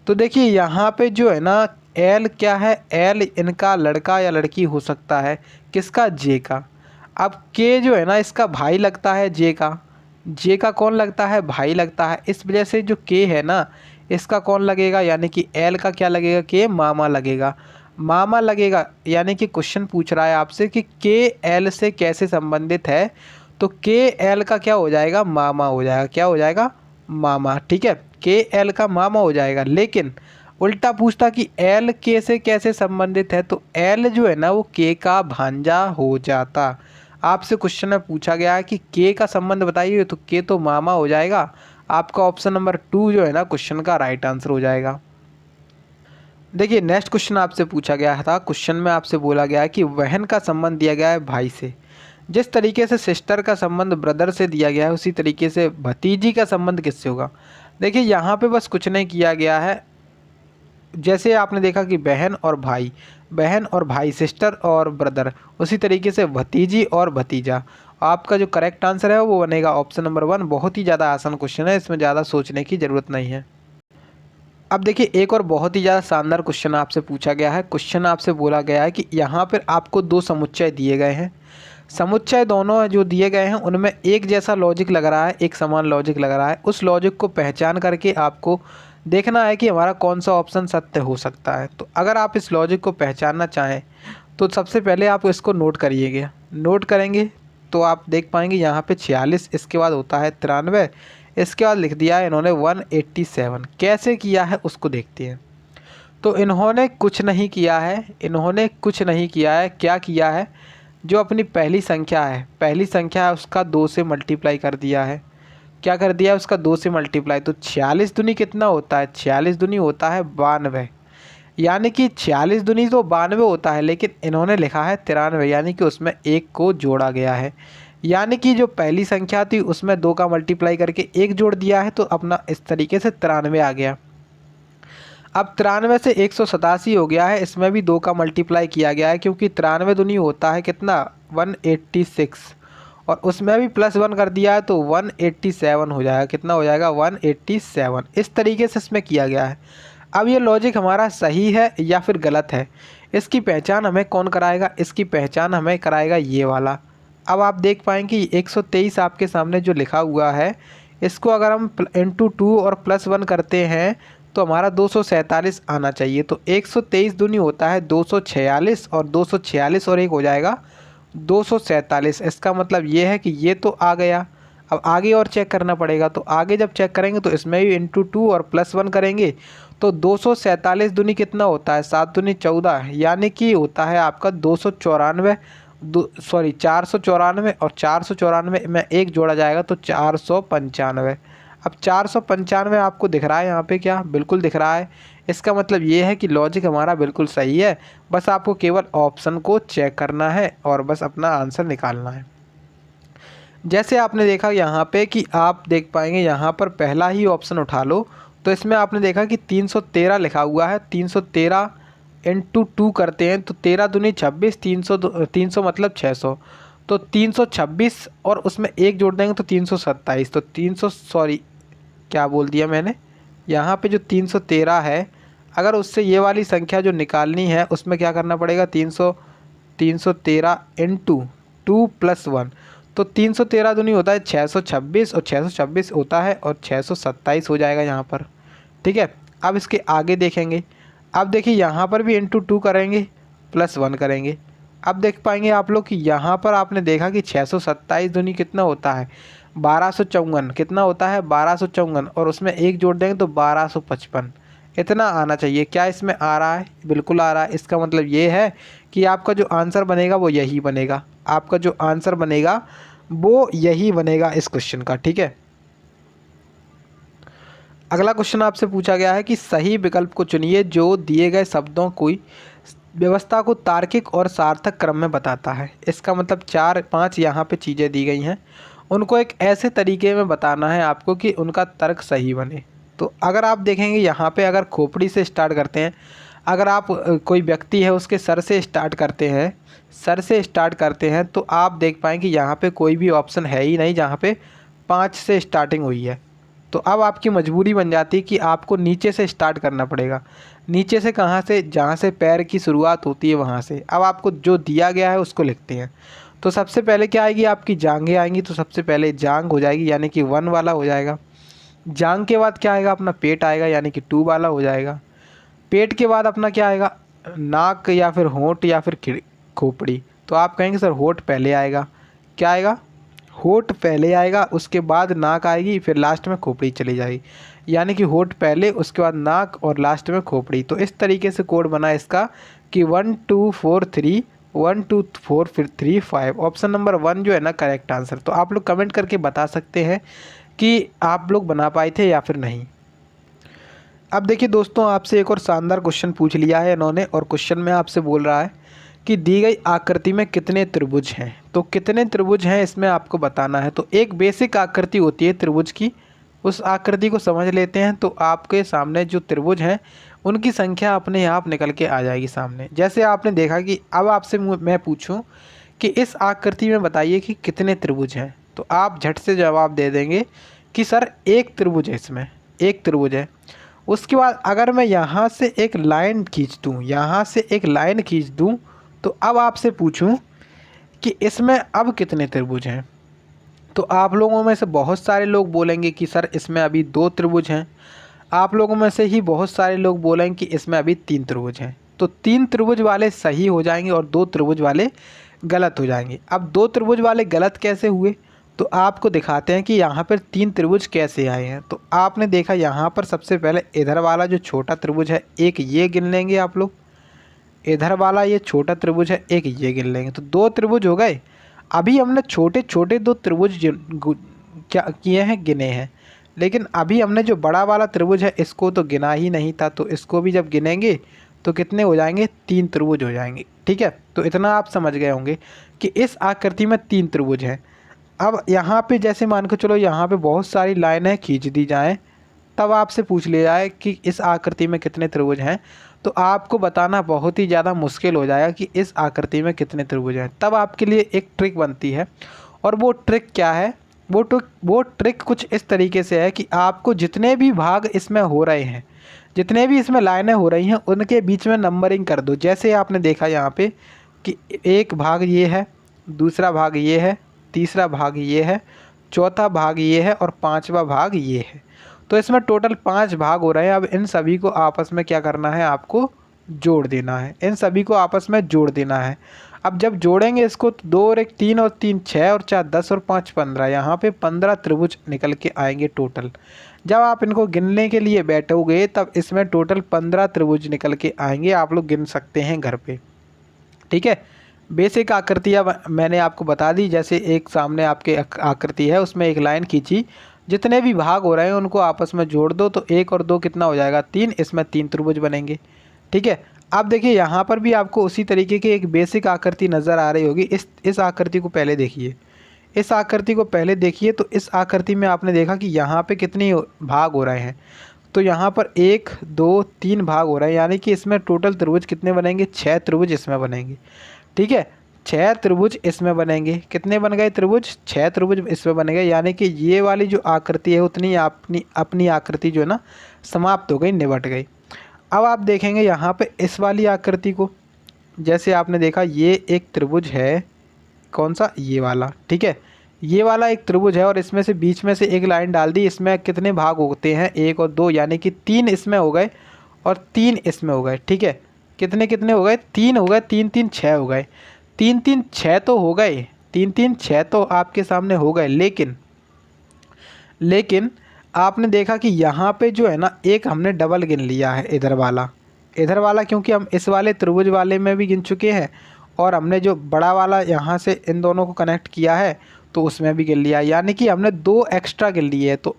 तो देखिए यहाँ पे जो है ना एल क्या है? एल इनका लड़का या लड़की हो सकता है। किसका? जे का। अब के जो है ना इसका भाई लगता है जे का। जे का कौन लगता है? भाई लगता है। इस वजह से जो के है ना इसका कौन लगेगा? यानी कि एल का क्या लगेगा? के मामा लगेगा। मामा लगेगा। यानी कि क्वेश्चन पूछ रहा है आपसे कि के एल से कैसे संबंधित है। तो के एल का क्या हो जाएगा? मामा हो जाएगा। क्या हो जाएगा? मामा। ठीक है, के एल का मामा हो जाएगा। लेकिन उल्टा पूछता कि एल के से कैसे संबंधित है, तो एल जो है ना वो के का भांजा हो जाता। आपसे क्वेश्चन में पूछा गया है कि के का संबंध बताइए, तो के तो मामा हो जाएगा। आपका ऑप्शन नंबर 2 जो है ना क्वेश्चन का राइट आंसर हो जाएगा। देखिए नेक्स्ट क्वेश्चन आपसे पूछा गया था। क्वेश्चन में आपसे बोला गया है कि बहन का संबंध दिया गया है भाई से। जिस तरीके से सिस्टर का संबंध ब्रदर से दिया गया है उसी तरीके से भतीजी का संबंध किससे होगा। देखिए यहाँ पे बस कुछ नहीं किया गया है। जैसे आपने देखा कि बहन और भाई सिस्टर और ब्रदर, उसी तरीके से भतीजी और भतीजा। आपका जो करेक्ट आंसर है वो बनेगा ऑप्शन नंबर 1। बहुत ही ज़्यादा आसान क्वेश्चन है, इसमें ज़्यादा सोचने की ज़रूरत नहीं है। अब देखिए एक और बहुत ही ज़्यादा शानदार क्वेश्चन आपसे पूछा गया है। क्वेश्चन आपसे बोला गया है कि यहाँ पर आपको दो समुच्चय दिए गए हैं। समुच्चय दोनों जो दिए गए हैं उनमें एक जैसा लॉजिक लग रहा है, एक समान लॉजिक लग रहा है। उस लॉजिक को पहचान करके आपको देखना है कि हमारा कौन सा ऑप्शन सत्य हो सकता है। तो अगर आप इस लॉजिक को पहचानना चाहें तो सबसे पहले आप इसको नोट करिएगा। नोट करेंगे तो आप देख पाएंगे यहाँ पे 46, इसके बाद होता है 93, इसके बाद लिख दिया है इन्होंने 187। कैसे किया है उसको देखते हैं। तो इन्होंने कुछ नहीं किया है, क्या किया है? जो अपनी पहली संख्या है उसका 2 से मल्टीप्लाई कर दिया है। क्या कर दिया है? उसका 2 से मल्टीप्लाई। तो 46 दूनी कितना होता है? 46 दूनी होता है 92। यानी कि 46 दूनी तो 92 होता है, लेकिन इन्होंने लिखा है 93, यानी कि उसमें 1 को जोड़ा गया है। यानी कि जो पहली संख्या थी उसमें 2 का मल्टीप्लाई करके 1 जोड़ दिया है, तो अपना इस तरीके से 93 आ गया। अब 93 से 187 हो गया है, इसमें भी 2 का मल्टीप्लाई किया गया है, क्योंकि 93 दूनी होता है कितना? 186, और उसमें भी +1 कर दिया है तो 187 हो जाएगा। कितना हो जाएगा? 187। इस तरीके से इसमें किया गया है। अब ये लॉजिक हमारा सही है या फिर गलत है, इसकी पहचान हमें कौन कराएगा? इसकी पहचान हमें कराएगा ये वाला। अब आप देख पाएंगे 123 आपके सामने जो लिखा हुआ है, इसको अगर हम इंटू 2 और +1 करते हैं तो हमारा 247 आना चाहिए। तो 123 दूनी होता है 246, और 246 और 1 हो जाएगा 247। इसका मतलब ये है कि ये तो आ गया। अब आगे और चेक करना पड़ेगा, तो आगे जब चेक करेंगे तो इसमें भी इंटू 2 और +1 करेंगे तो 247 दूनी कितना होता है? 7 दूनी 14, यानी कि होता है आपका 294, 494, और 494 में 1 जोड़ा जाएगा तो 495। अब 495 आपको दिख रहा है यहाँ पे? क्या बिल्कुल दिख रहा है। इसका मतलब ये है कि लॉजिक हमारा बिल्कुल सही है। बस आपको केवल ऑप्शन को चेक करना है और बस अपना आंसर निकालना है। जैसे आपने देखा यहाँ पे कि आप देख पाएंगे यहाँ पर पहला ही ऑप्शन उठा लो तो इसमें आपने देखा कि 313 लिखा हुआ है। 313 इंटू 2 करते हैं तो 13 दूनी 26, 300 मतलब 600, तो 326 और उसमें 1 जोड़ देंगे तो 327। तो 300 सॉरी क्या बोल दिया मैंने, यहाँ पे जो 313 है, अगर उससे ये वाली संख्या जो निकालनी है उसमें क्या करना पड़ेगा? 313 इंटू 2 + 1, तो 313 दूनी होता है 626, और 626 होता है और 627 हो जाएगा यहाँ पर। ठीक है, अब इसके आगे देखेंगे। अब देखिए यहाँ पर भी इंटू 2 करेंगे, +1 करेंगे। अब देख पाएंगे आप लोग कि यहाँ पर आपने देखा कि 627 दूनी कितना होता है? 1254। कितना होता है? 1254, और उसमें 1 जोड़ देंगे तो 1255। इतना आना चाहिए। क्या इसमें आ रहा है? बिल्कुल आ रहा है। इसका मतलब ये है कि आपका जो आंसर बनेगा वो यही बनेगा। आपका जो आंसर बनेगा वो यही बनेगा इस क्वेश्चन का। ठीक है, अगला क्वेश्चन आपसे पूछा गया है कि सही विकल्प को चुनिए जो दिए गए शब्दों की व्यवस्था को तार्किक और सार्थक क्रम में बताता है। इसका मतलब 4-5 यहाँ पे चीज़ें दी गई हैं उनको एक ऐसे तरीके में बताना है आपको कि उनका तर्क सही बने। तो अगर आप देखेंगे यहाँ पे अगर खोपड़ी से स्टार्ट करते हैं, अगर आप कोई व्यक्ति है उसके सर से स्टार्ट करते हैं, सर से स्टार्ट करते हैं तो आप देख पाएँ कि यहाँ पे कोई भी ऑप्शन है ही नहीं जहाँ पे 5 से स्टार्टिंग हुई है। तो अब आपकी मजबूरी बन जाती है कि आपको नीचे से स्टार्ट करना पड़ेगा। नीचे से कहाँ से? जहाँ से पैर की शुरुआत होती है वहाँ से। अब आपको जो दिया गया है उसको लिखते हैं। तो सबसे पहले क्या आएगी? आपकी जांघें आएंगी। तो सबसे पहले जांघ हो जाएगी यानी कि 1 वाला हो जाएगा। जांघ के बाद क्या आएगा? अपना पेट आएगा यानी कि 2 वाला हो जाएगा। पेट के बाद अपना क्या आएगा? नाक या फिर होंठ या फिर खोपड़ी। तो आप कहेंगे सर होंठ पहले आएगा। क्या आएगा? होंठ पहले आएगा, उसके बाद नाक आएगी, फिर लास्ट में खोपड़ी चली जाएगी। यानी कि होंठ पहले, उसके बाद नाक और लास्ट में खोपड़ी। तो इस तरीके से कोड बना है इसका कि 1 2 4 3 1 2 4 फिर 3 5। ऑप्शन नंबर 1 जो है ना करेक्ट आंसर। तो आप लोग कमेंट करके बता सकते हैं कि आप लोग बना पाए थे या फिर नहीं। अब देखिए दोस्तों, आपसे एक और शानदार क्वेश्चन पूछ लिया है इन्होंने, और क्वेश्चन में आपसे बोल रहा है कि दी गई आकृति में कितने त्रिभुज हैं। तो कितने त्रिभुज हैं इसमें आपको बताना है। तो एक बेसिक आकृति होती है त्रिभुज की, उस आकृति को समझ लेते हैं तो आपके सामने जो त्रिभुज हैं उनकी संख्या अपने आप निकल के आ जाएगी सामने। जैसे आपने देखा कि अब आपसे मैं पूछूं कि इस आकृति में बताइए कि कितने त्रिभुज हैं, तो आप झट से जवाब दे देंगे कि सर एक त्रिभुज है, इसमें एक त्रिभुज है। उसके बाद अगर मैं यहाँ से एक लाइन खींच दूँ, यहाँ से एक लाइन खींच दूँ, तो अब आपसे पूछूं कि इसमें अब कितने त्रिभुज हैं, तो आप लोगों में से बहुत सारे लोग बोलेंगे कि सर इसमें अभी 2 त्रिभुज हैं। आप लोगों में से ही बहुत सारे लोग बोलेंगे कि इसमें अभी 3 त्रिभुज हैं। तो 3 त्रिभुज वाले सही हो जाएंगे और 2 त्रिभुज वाले गलत हो जाएंगे। अब 2 त्रिभुज वाले गलत कैसे हुए, तो आपको दिखाते हैं कि यहाँ पर 3 त्रिभुज कैसे आए हैं। तो आपने देखा यहाँ पर सबसे पहले इधर वाला जो छोटा त्रिभुज है, एक ये गिन लेंगे आप लोग, इधर वाला ये छोटा त्रिभुज है, एक ये गिन लेंगे, तो 2 त्रिभुज हो गए। अभी हमने छोटे छोटे 2 त्रिभुज क्या किए हैं, गिने हैं। लेकिन अभी हमने जो बड़ा वाला त्रिभुज है इसको तो गिना ही नहीं था, तो इसको भी जब गिनेंगे तो कितने हो जाएंगे? 3 त्रिभुज हो जाएंगे। ठीक है, तो इतना आप समझ गए होंगे कि इस आकृति में 3 त्रिभुज हैं। अब यहाँ पे जैसे मान के चलो यहाँ पे बहुत सारी लाइनें खींच दी जाएँ, तब आपसे पूछ लिया जाए कि इस आकृति में कितने त्रिभुज हैं, तो आपको बताना बहुत ही ज़्यादा मुश्किल हो जाएगा कि इस आकृति में कितने त्रिभुज हैं। तब आपके लिए एक ट्रिक बनती है, और वो ट्रिक क्या है? वो ट्रिक कुछ इस तरीके से है कि आपको जितने भी भाग इसमें हो रहे हैं, जितने भी इसमें लाइनें हो रही हैं, उनके बीच में नंबरिंग कर दो। जैसे आपने देखा यहाँ पे कि एक भाग ये है, दूसरा भाग ये है, तीसरा भाग ये है, चौथा भाग ये है और 5वां भाग ये है। तो इसमें टोटल 5 भाग हो रहे हैं। अब इन सभी को आपस में क्या करना है? आपको जोड़ देना है, इन सभी को आपस में जोड़ देना है। अब जब जोड़ेंगे इसको तो 2 और 1 3 और 3 6 और 4 10 और 5 15, यहाँ पे 15 त्रिभुज निकल के आएंगे टोटल। जब आप इनको गिनने के लिए बैठोगे तब इसमें टोटल 15 त्रिभुज निकल के आएंगे। आप लोग गिन सकते हैं घर पे। ठीक है, बेसिक आकृतियाँ मैंने आपको बता दी। जैसे एक सामने आपके आकृति है, उसमें एक लाइन खींची, जितने भी भाग हो रहे हैं उनको आपस में जोड़ दो, तो 1 और 2 कितना हो जाएगा? 3। इसमें 3 त्रिभुज बनेंगे। ठीक है, अब देखिए यहाँ पर भी आपको उसी तरीके की एक बेसिक आकृति नज़र आ रही होगी। इस आकृति को पहले देखिए, इस आकृति को पहले देखिए। तो इस आकृति में आपने देखा कि यहाँ पे कितने भाग हो रहे हैं, तो यहाँ पर 1 2 3 भाग हो रहे हैं, यानी कि इसमें टोटल त्रिभुज कितने बनेंगे? 6 त्रिभुज इसमें बनेंगे। ठीक है, 6 त्रिभुज इसमें बनेंगे। कितने बन गए त्रिभुज? 6 त्रिभुज इसमें बनेंगे, यानी कि ये वाली जो आकृति है उतनी अपनी आकृति जो है ना समाप्त हो गई, निबट गई। अब आप देखेंगे यहाँ पे इस वाली आकृति को, जैसे आपने देखा ये एक त्रिभुज है, कौन सा? ये वाला। ठीक है, ये वाला एक त्रिभुज है और इसमें से बीच में से एक लाइन डाल दी। इसमें कितने भाग होते हैं? 1 और 2, यानी कि 3 इसमें हो गए और 3 इसमें हो गए। ठीक है, कितने कितने हो गए? 3 हो गए, 3 3 6 हो गए। 3 3 6 तो हो गए, 3 3 6 तो आपके सामने हो गए। लेकिन आपने देखा कि यहाँ पे जो है ना एक हमने डबल गिन लिया है, इधर वाला, क्योंकि हम इस वाले त्रिभुज वाले में भी गिन चुके हैं और हमने जो बड़ा वाला यहाँ से इन दोनों को कनेक्ट किया है तो उसमें भी गिन लिया, यानी कि हमने 2 एक्स्ट्रा गिन लिए है। तो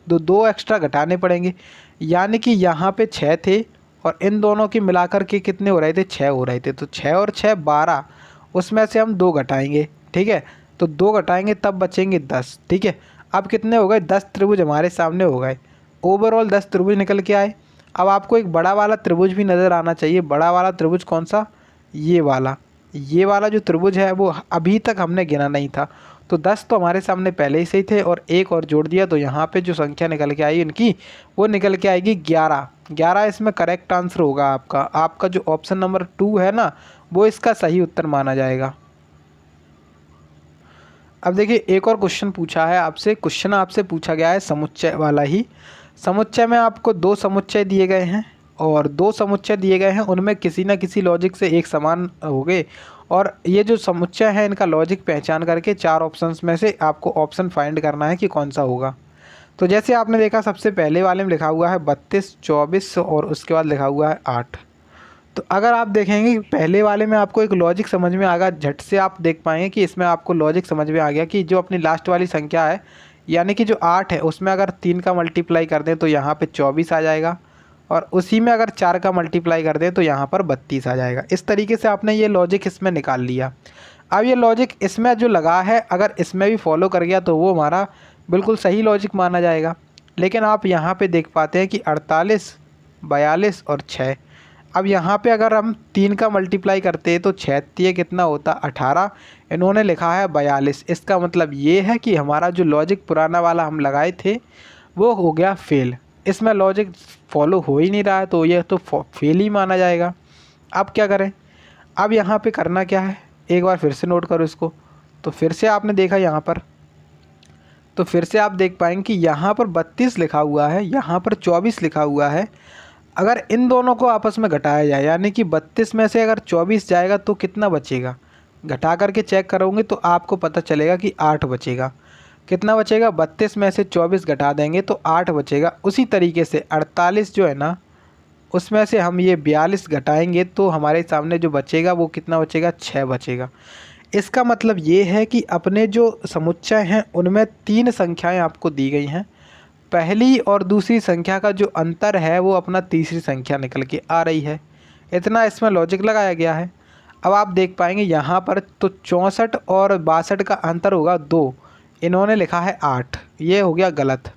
2 एक्स्ट्रा घटाने पड़ेंगे, यानी कि यहाँ पे 6 थे और इन दोनों की मिलाकर के कितने हो रहे थे? 6 हो रहे थे। तो 6 और 6 12, उसमें से हम 2 घटाएंगे। ठीक है, तो 2 घटाएंगे तब बचेंगे 10। ठीक है, अब कितने हो गए, 10 त्रिभुज हमारे सामने हो गए। ओवरऑल 10 त्रिभुज निकल के आए। अब आपको एक बड़ा वाला त्रिभुज भी नज़र आना चाहिए। बड़ा वाला त्रिभुज कौन सा, ये वाला जो त्रिभुज है वो अभी तक हमने गिना नहीं था। तो 10 तो हमारे सामने पहले ही से ही थे और एक और जोड़ दिया, तो यहाँ पे जो संख्या निकल के आई इनकी वो निकल के आएगी 11। 11 इसमें करेक्ट आंसर होगा आपका। आपका जो ऑप्शन नंबर 2 है ना, वो इसका सही उत्तर माना जाएगा। अब देखिए एक और क्वेश्चन पूछा है आपसे। क्वेश्चन आपसे पूछा गया है समुच्चय वाला ही। समुच्चय में आपको 2 समुच्चय दिए गए हैं और 2 समुच्चय दिए गए हैं, उनमें किसी ना किसी लॉजिक से एक समान हो गए। और ये जो समुच्चय है इनका लॉजिक पहचान करके 4 ऑप्शंस में से आपको ऑप्शन फाइंड करना है कि कौन सा होगा। तो जैसे आपने देखा सबसे पहले वाले में लिखा हुआ है 32, 24 और उसके बाद लिखा हुआ है 8। तो अगर आप देखेंगे कि पहले वाले में आपको एक लॉजिक समझ में आ गया, झट से आप देख पाएंगे कि इसमें आपको लॉजिक समझ में आ गया कि जो अपनी लास्ट वाली संख्या है यानी कि जो 8 है उसमें अगर 3 का मल्टीप्लाई कर दें तो यहाँ पे 24 आ जाएगा, और उसी में अगर 4 का मल्टीप्लाई कर दें तो यहाँ पर 32 आ जाएगा। इस तरीके से आपने ये लॉजिक इसमें निकाल लिया। अब ये लॉजिक इसमें जो लगा है अगर इसमें भी फॉलो कर गया तो वो हमारा बिल्कुल सही लॉजिक माना जाएगा। लेकिन आप यहाँ पे देख पाते हैं कि 48, 42 और 6। अब यहाँ पे अगर हम 3 का मल्टीप्लाई करते हैं तो 6 3 कितना होता, 18। इन्होंने लिखा है 42। इसका मतलब ये है कि हमारा जो लॉजिक पुराना वाला हम लगाए थे वो हो गया फेल। इसमें लॉजिक फॉलो हो ही नहीं रहा है तो ये तो फेल ही माना जाएगा। अब क्या करें, अब यहाँ पे करना क्या है, एक बार फिर से नोट करो इसको। तो फिर से आपने देखा यहाँ पर, तो फिर से आप देख पाएंगे कि यहाँ पर 32 लिखा हुआ है, यहाँ पर 24 लिखा हुआ है। अगर इन दोनों को आपस में घटाया जाए यानी कि 32 में से अगर 24 जाएगा तो कितना बचेगा, घटा करके चेक करोगे तो आपको पता चलेगा कि 8 बचेगा। कितना बचेगा, 32 में से 24 घटा देंगे तो 8 बचेगा। उसी तरीके से 48 जो है ना उसमें से हम ये 42 घटाएंगे तो हमारे सामने जो बचेगा वो कितना बचेगा, 6 बचेगा। इसका मतलब ये है कि अपने जो समुच्चय हैं उनमें 3 संख्याएं आपको दी गई हैं। पहली और दूसरी संख्या का जो अंतर है वो अपना तीसरी संख्या निकल के आ रही है। इतना इसमें लॉजिक लगाया गया है। अब आप देख पाएंगे यहाँ पर तो 64 और 62 का अंतर होगा 2, इन्होंने लिखा है 8, ये हो गया गलत।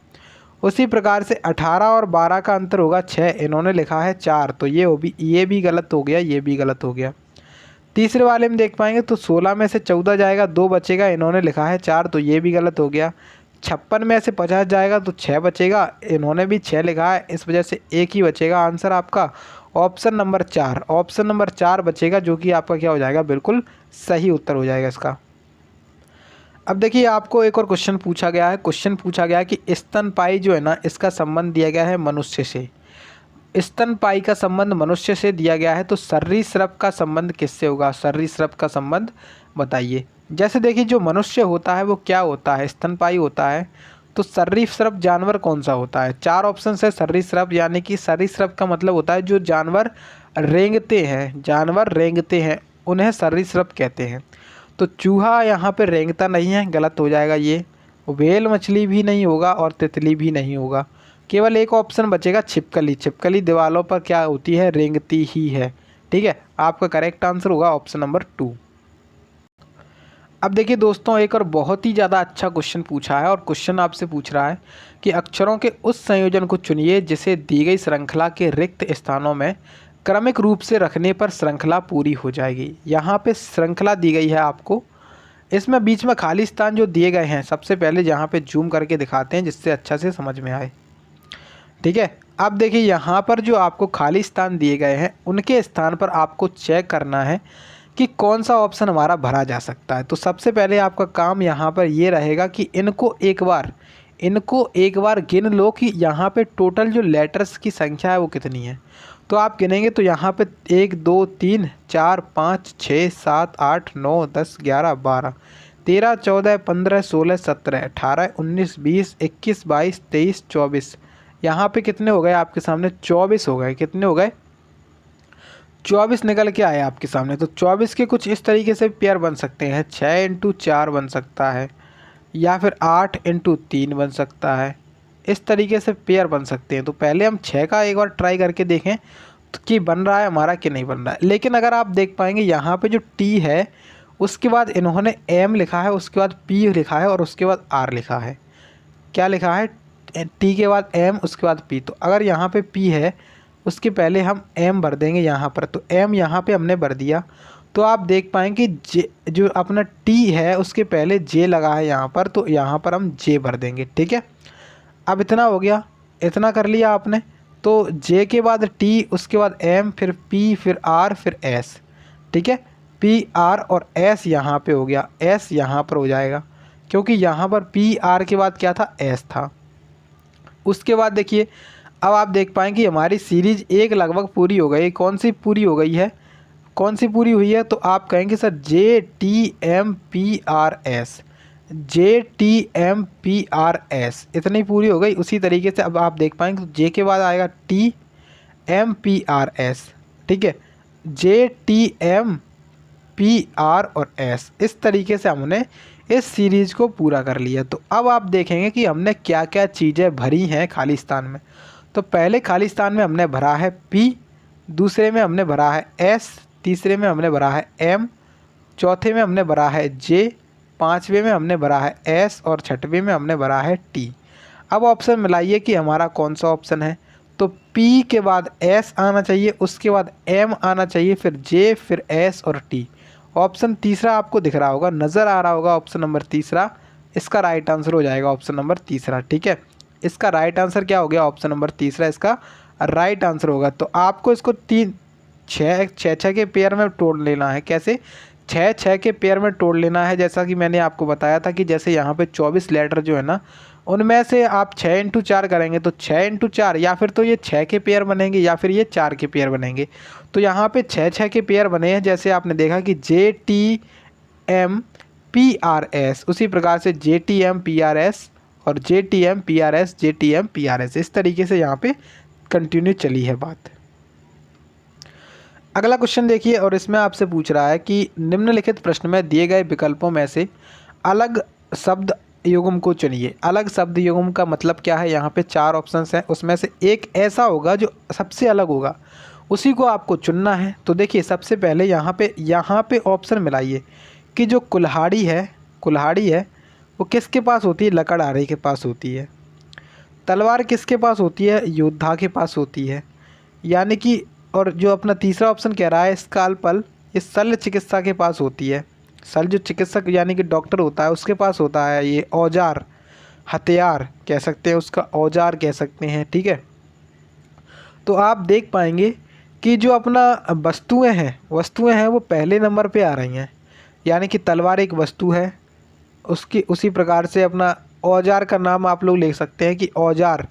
उसी प्रकार से 18 और 12 का अंतर होगा 6, इन्होंने लिखा है 4, तो ये भी गलत हो गया, ये भी गलत हो गया। तीसरे वाले में देख पाएंगे तो 16 में से 14 जाएगा 2 बचेगा, इन्होंने लिखा है 4, तो ये भी गलत हो गया। 56 में से 50 जाएगा तो 6 बचेगा, इन्होंने भी 6 लिखा है, इस वजह से एक ही बचेगा। आंसर आपका ऑप्शन नंबर 4, ऑप्शन नंबर 4 बचेगा, जो कि आपका क्या हो जाएगा, बिल्कुल सही उत्तर हो जाएगा इसका। अब देखिए आपको एक और क्वेश्चन पूछा गया है। क्वेश्चन पूछा गया है कि स्तनपायी जो है ना इसका संबंध दिया गया है मनुष्य से। स्तनपायी का संबंध मनुष्य से दिया गया है तो सरीसृप का संबंध किससे होगा, सरीसृप का संबंध बताइए। जैसे देखिए जो मनुष्य होता है वो क्या होता है, स्तनपायी होता है। तो सरीसृप जानवर कौन सा होता है, 4 ऑप्शन है सरीसृप, यानी कि सरीसृप का मतलब होता है जो जानवर रेंगते हैं, जानवर रेंगते हैं उन्हें सरीसृप कहते हैं। तो चूहा यहाँ पे रेंगता नहीं है, गलत हो जाएगा ये। व्हेल मछली भी नहीं होगा और तितली भी नहीं होगा। केवल एक ऑप्शन बचेगा छिपकली। छिपकली दीवारों पर क्या होती है, रेंगती ही है। ठीक है, आपका करेक्ट आंसर होगा ऑप्शन नंबर 2। अब देखिए दोस्तों एक और बहुत ही ज़्यादा अच्छा क्वेश्चन पूछा है, और क्वेश्चन आपसे पूछ रहा है कि अक्षरों के उस संयोजन को चुनिए जिसे दी गई श्रृंखला के रिक्त स्थानों में क्रमिक रूप से रखने पर श्रृंखला पूरी हो जाएगी। यहाँ पे श्रृंखला दी गई है आपको, इसमें बीच में खाली स्थान जो दिए गए हैं सबसे पहले यहाँ पे जूम करके दिखाते हैं जिससे अच्छा से समझ में आए। ठीक है, अब देखिए यहाँ पर जो आपको खाली स्थान दिए गए हैं उनके स्थान पर आपको चेक करना है कि कौन सा ऑप्शन हमारा भरा जा सकता है। तो सबसे पहले आपका काम यहाँ पर ये रहेगा कि इनको एक बार गिन लो कि यहाँ पे टोटल जो लेटर्स की संख्या है वो कितनी है। तो आप गिनेंगे तो यहाँ पे 1 2 3 4 5 6 7 8 9 10 11 12 13 14 15 16 17 18 19 20 21 22 23 24, यहाँ पे कितने हो गए आपके सामने, 24 हो गए। कितने हो गए, 24 निकल के आए आपके सामने। तो 24 के कुछ इस तरीके से पेयर बन सकते हैं, 6 × 4 बन सकता है, या फिर 8 × 3 बन सकता है। इस तरीके से पेयर बन सकते हैं। तो पहले हम 6 का एक बार ट्राई करके देखें तो कि बन रहा है हमारा कि नहीं बन रहा है। लेकिन अगर आप देख पाएंगे यहाँ पे जो टी है उसके बाद इन्होंने m लिखा है, उसके बाद p लिखा है और उसके बाद r लिखा है। क्या लिखा है? t के बाद m, उसके बाद p। तो अगर यहाँ पे p है उसके पहले हम m भर देंगे यहाँ पर, तो m यहाँ पे हमने भर दिया। तो आप देख पाएंगे j जो अपना t है उसके पहले j लगा है यहाँ पर, तो यहाँ पर हम j भर देंगे। ठीक है, अब इतना हो गया, इतना कर लिया आपने। तो j के बाद t, उसके बाद m, फिर p, फिर r, फिर s। ठीक है, p r और s यहाँ पे हो गया, s यहाँ पर हो जाएगा क्योंकि यहाँ पर p r के बाद क्या था? s था। उसके बाद देखिए, अब आप देख पाएंगे कि हमारी सीरीज एक लगभग पूरी हो गई। कौन सी पूरी हो गई है? कौन सी पूरी हुई है? तो आप कहेंगे sir J T M P R S, J T M P R S, इतनी पूरी हो गई। उसी तरीके से अब आप देख पाएंगे तो जे के बाद आएगा T M P R S. ठीक है, J T M P R और एस, इस तरीके से हमने इस सीरीज़ को पूरा कर लिया। तो अब आप देखेंगे कि हमने क्या क्या चीज़ें भरी हैं खालिस्तान में। तो पहले खालिस्तान में हमने भरा है P, दूसरे में हमने भरा है S, तीसरे में हमने भरा है M, चौथे में हमने भरा है J, पाँचवें में हमने भरा है S और छठवें में हमने भरा है T। अब ऑप्शन मिलाइए कि हमारा कौन सा ऑप्शन है। तो P के बाद S आना चाहिए, उसके बाद M आना चाहिए, फिर J, फिर S और T। ऑप्शन तीसरा आपको दिख रहा होगा, नज़र आ रहा होगा, ऑप्शन नंबर तीसरा इसका राइट आंसर हो जाएगा, ऑप्शन नंबर तीसरा। ठीक है, इसका राइट आंसर क्या हो गया? ऑप्शन नंबर तीसरा इसका राइट आंसर होगा। तो आपको इसको छः छः के पेयर में तोड़ लेना है। कैसे? छः छः के पेयर में तोड़ लेना है। जैसा कि मैंने आपको बताया था कि जैसे यहाँ पे 24 लेटर जो है ना, उनमें से आप 6 इंटू 4 करेंगे तो 6 इंटू 4, या फिर तो ये 6 के पेयर बनेंगे या फिर ये 4 के पेयर बनेंगे। तो यहाँ पे 6 के पेयर बने हैं। जैसे आपने देखा कि J T M P R S, उसी प्रकार से J T M P R S और J T M P R S, J T M P R S, इस तरीके से यहाँ पे कंटिन्यू चली है बात। अगला क्वेश्चन देखिए, और इसमें आपसे पूछ रहा है कि निम्नलिखित प्रश्न में दिए गए विकल्पों में से अलग शब्द युग्म को चुनिए। अलग शब्द युग्म का मतलब क्या है? यहाँ पे 4 ऑप्शंस हैं, उसमें से एक ऐसा होगा जो सबसे अलग होगा, उसी को आपको चुनना है। तो देखिए, सबसे पहले यहाँ पे ऑप्शन मिलाइए कि जो कुल्हाड़ी है वो किसके पास होती है? लकड़हारे के पास होती है। तलवार किसके पास होती है? योद्धा के पास होती है, यानी कि। और जो अपना तीसरा ऑप्शन कह रहा है स्कालपल, ये शल्य चिकित्सा के पास होती है। शल्य जो चिकित्सक यानी कि डॉक्टर होता है उसके पास होता है। ये औजार, हथियार कह सकते हैं, उसका औजार कह सकते हैं। ठीक है, तो आप देख पाएंगे कि जो अपना वस्तुएं हैं वो पहले नंबर पे आ रही हैं, यानी कि तलवार एक वस्तु है। उसकी उसी प्रकार से अपना औजार का नाम आप लोग ले सकते हैं कि औजार,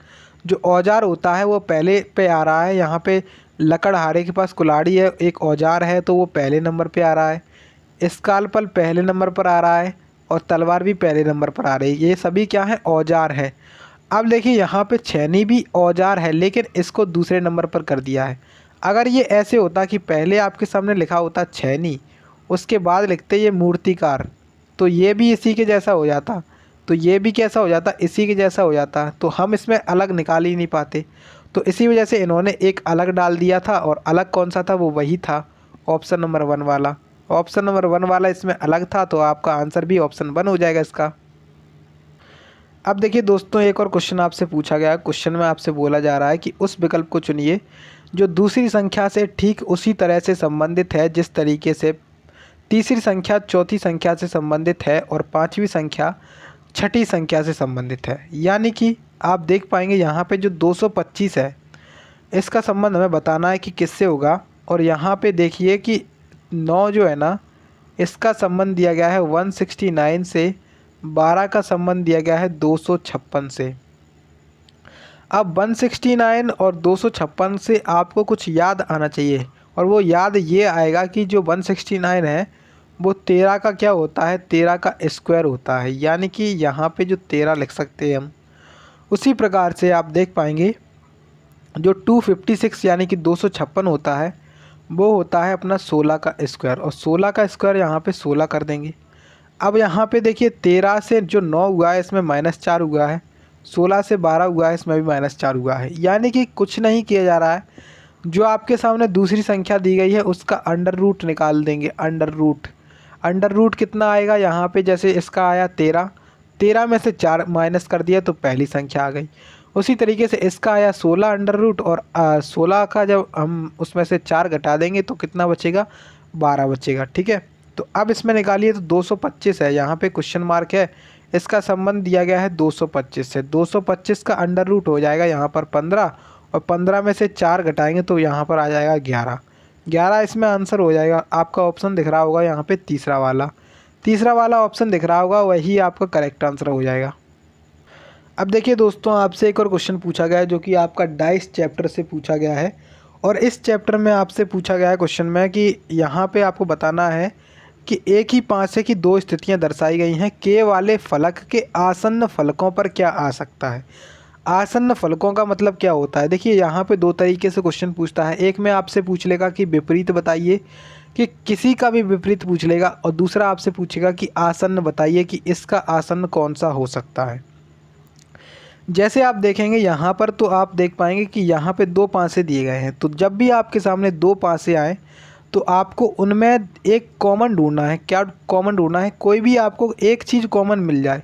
जो औजार होता है वो पहले पे आ रहा है। यहाँ पे लकड़हारे के पास कुल्हाड़ी है, एक औजार है, तो वो पहले नंबर पे आ रहा है। स्कालपल पहले नंबर पर आ रहा है और तलवार भी पहले नंबर पर आ रही है। ये सभी क्या है? औजार है। अब देखिए, यहाँ पे छेनी भी औजार है, लेकिन इसको दूसरे नंबर पर कर दिया है। अगर ये ऐसे होता कि पहले आपके सामने लिखा होता छेनी, उसके बाद लिखते ये मूर्तिकार, तो ये भी इसी के जैसा हो जाता। तो ये भी कैसा हो जाता? इसी के जैसा हो जाता। तो हम इसमें अलग निकाल ही नहीं पाते। तो इसी वजह से इन्होंने एक अलग डाल दिया था, और अलग कौन सा था? वो वही था, ऑप्शन नंबर 1 वाला। ऑप्शन नंबर 1 वाला इसमें अलग था, तो आपका आंसर भी ऑप्शन 1 हो जाएगा इसका। अब देखिए दोस्तों, एक और क्वेश्चन आपसे पूछा गया है। क्वेश्चन में आपसे बोला जा रहा है कि उस विकल्प को चुनिए जो दूसरी संख्या से ठीक उसी तरह से संबंधित है जिस तरीके से तीसरी संख्या चौथी संख्या से संबंधित है और पांचवी संख्या छठी संख्या से संबंधित है। यानी कि आप देख पाएंगे यहाँ पे जो 225 है, इसका संबंध हमें बताना है कि किससे होगा। और यहाँ पे देखिए कि 9 जो है ना, इसका संबंध दिया गया है 169 से। 12 का संबंध दिया गया है 256 से। अब 169 और 256 से आपको कुछ याद आना चाहिए, और वो याद ये आएगा कि जो 169 है वो 13 का क्या होता है? 13 का स्क्वायर होता है, यानी कि यहाँ पे जो 13 लिख सकते हैं हम। उसी प्रकार से आप देख पाएंगे जो 256 यानी कि 256 होता है, वो होता है अपना 16 का स्क्वायर, और 16 का स्क्वायर यहाँ पे 16 कर देंगे। अब यहाँ पे देखिए 13 से जो 9 हुआ है इसमें -4 हुआ है, 16 से 12 हुआ है इसमें भी -4 हुआ है। यानी कि कुछ नहीं किया जा रहा है, जो आपके सामने दूसरी संख्या दी गई है उसका अंडर रूट निकाल देंगे। अंडर रूट, अंडर रूट कितना आएगा यहाँ पे, जैसे इसका आया 13, 13 में से 4 माइनस कर दिया तो पहली संख्या आ गई। उसी तरीके से इसका आया 16 अंडर रूट, और 16 का जब हम उसमें से 4 घटा देंगे तो कितना बचेगा, 12 बचेगा। ठीक है, तो अब इसमें निकालिए तो 225 है, यहाँ पे क्वेश्चन मार्क है, इसका संबंध दिया गया है 225 से। 225 का अंडर रूट हो जाएगा यहाँ पर 15, और 15 में से 4 घटाएंगे तो यहाँ पर आ जाएगा 11। 11 इसमें आंसर हो जाएगा। आपका ऑप्शन दिख रहा होगा यहाँ पे तीसरा वाला ऑप्शन दिख रहा होगा, वही आपका करेक्ट आंसर हो जाएगा। अब देखिए दोस्तों, आपसे एक और क्वेश्चन पूछा गया है जो कि आपका डाइस चैप्टर से पूछा गया है, और इस चैप्टर में आपसे पूछा गया है क्वेश्चन में कि यहाँ पे आपको बताना है कि एक ही पासे की दो स्थितियाँ दर्शाई गई हैं, के वाले फलक के आसन्न फलकों पर क्या आ सकता है। आसन्न फलकों का मतलब क्या होता है, देखिए यहाँ पे दो तरीके से क्वेश्चन पूछता है। एक में आपसे पूछ लेगा कि विपरीत बताइए, कि किसी का भी विपरीत पूछ लेगा, और दूसरा आपसे पूछेगा कि आसन्न बताइए कि इसका आसन्न कौन सा हो सकता है। जैसे आप देखेंगे यहाँ पर तो आप देख पाएंगे कि यहाँ पे दो पासे दिए गए हैं, तो जब भी आपके सामने दो पासे आए तो आपको उनमें एक कॉमन ढूंढना है। क्या कॉमन ढूंढना है, कोई भी आपको एक चीज़ कॉमन मिल जाए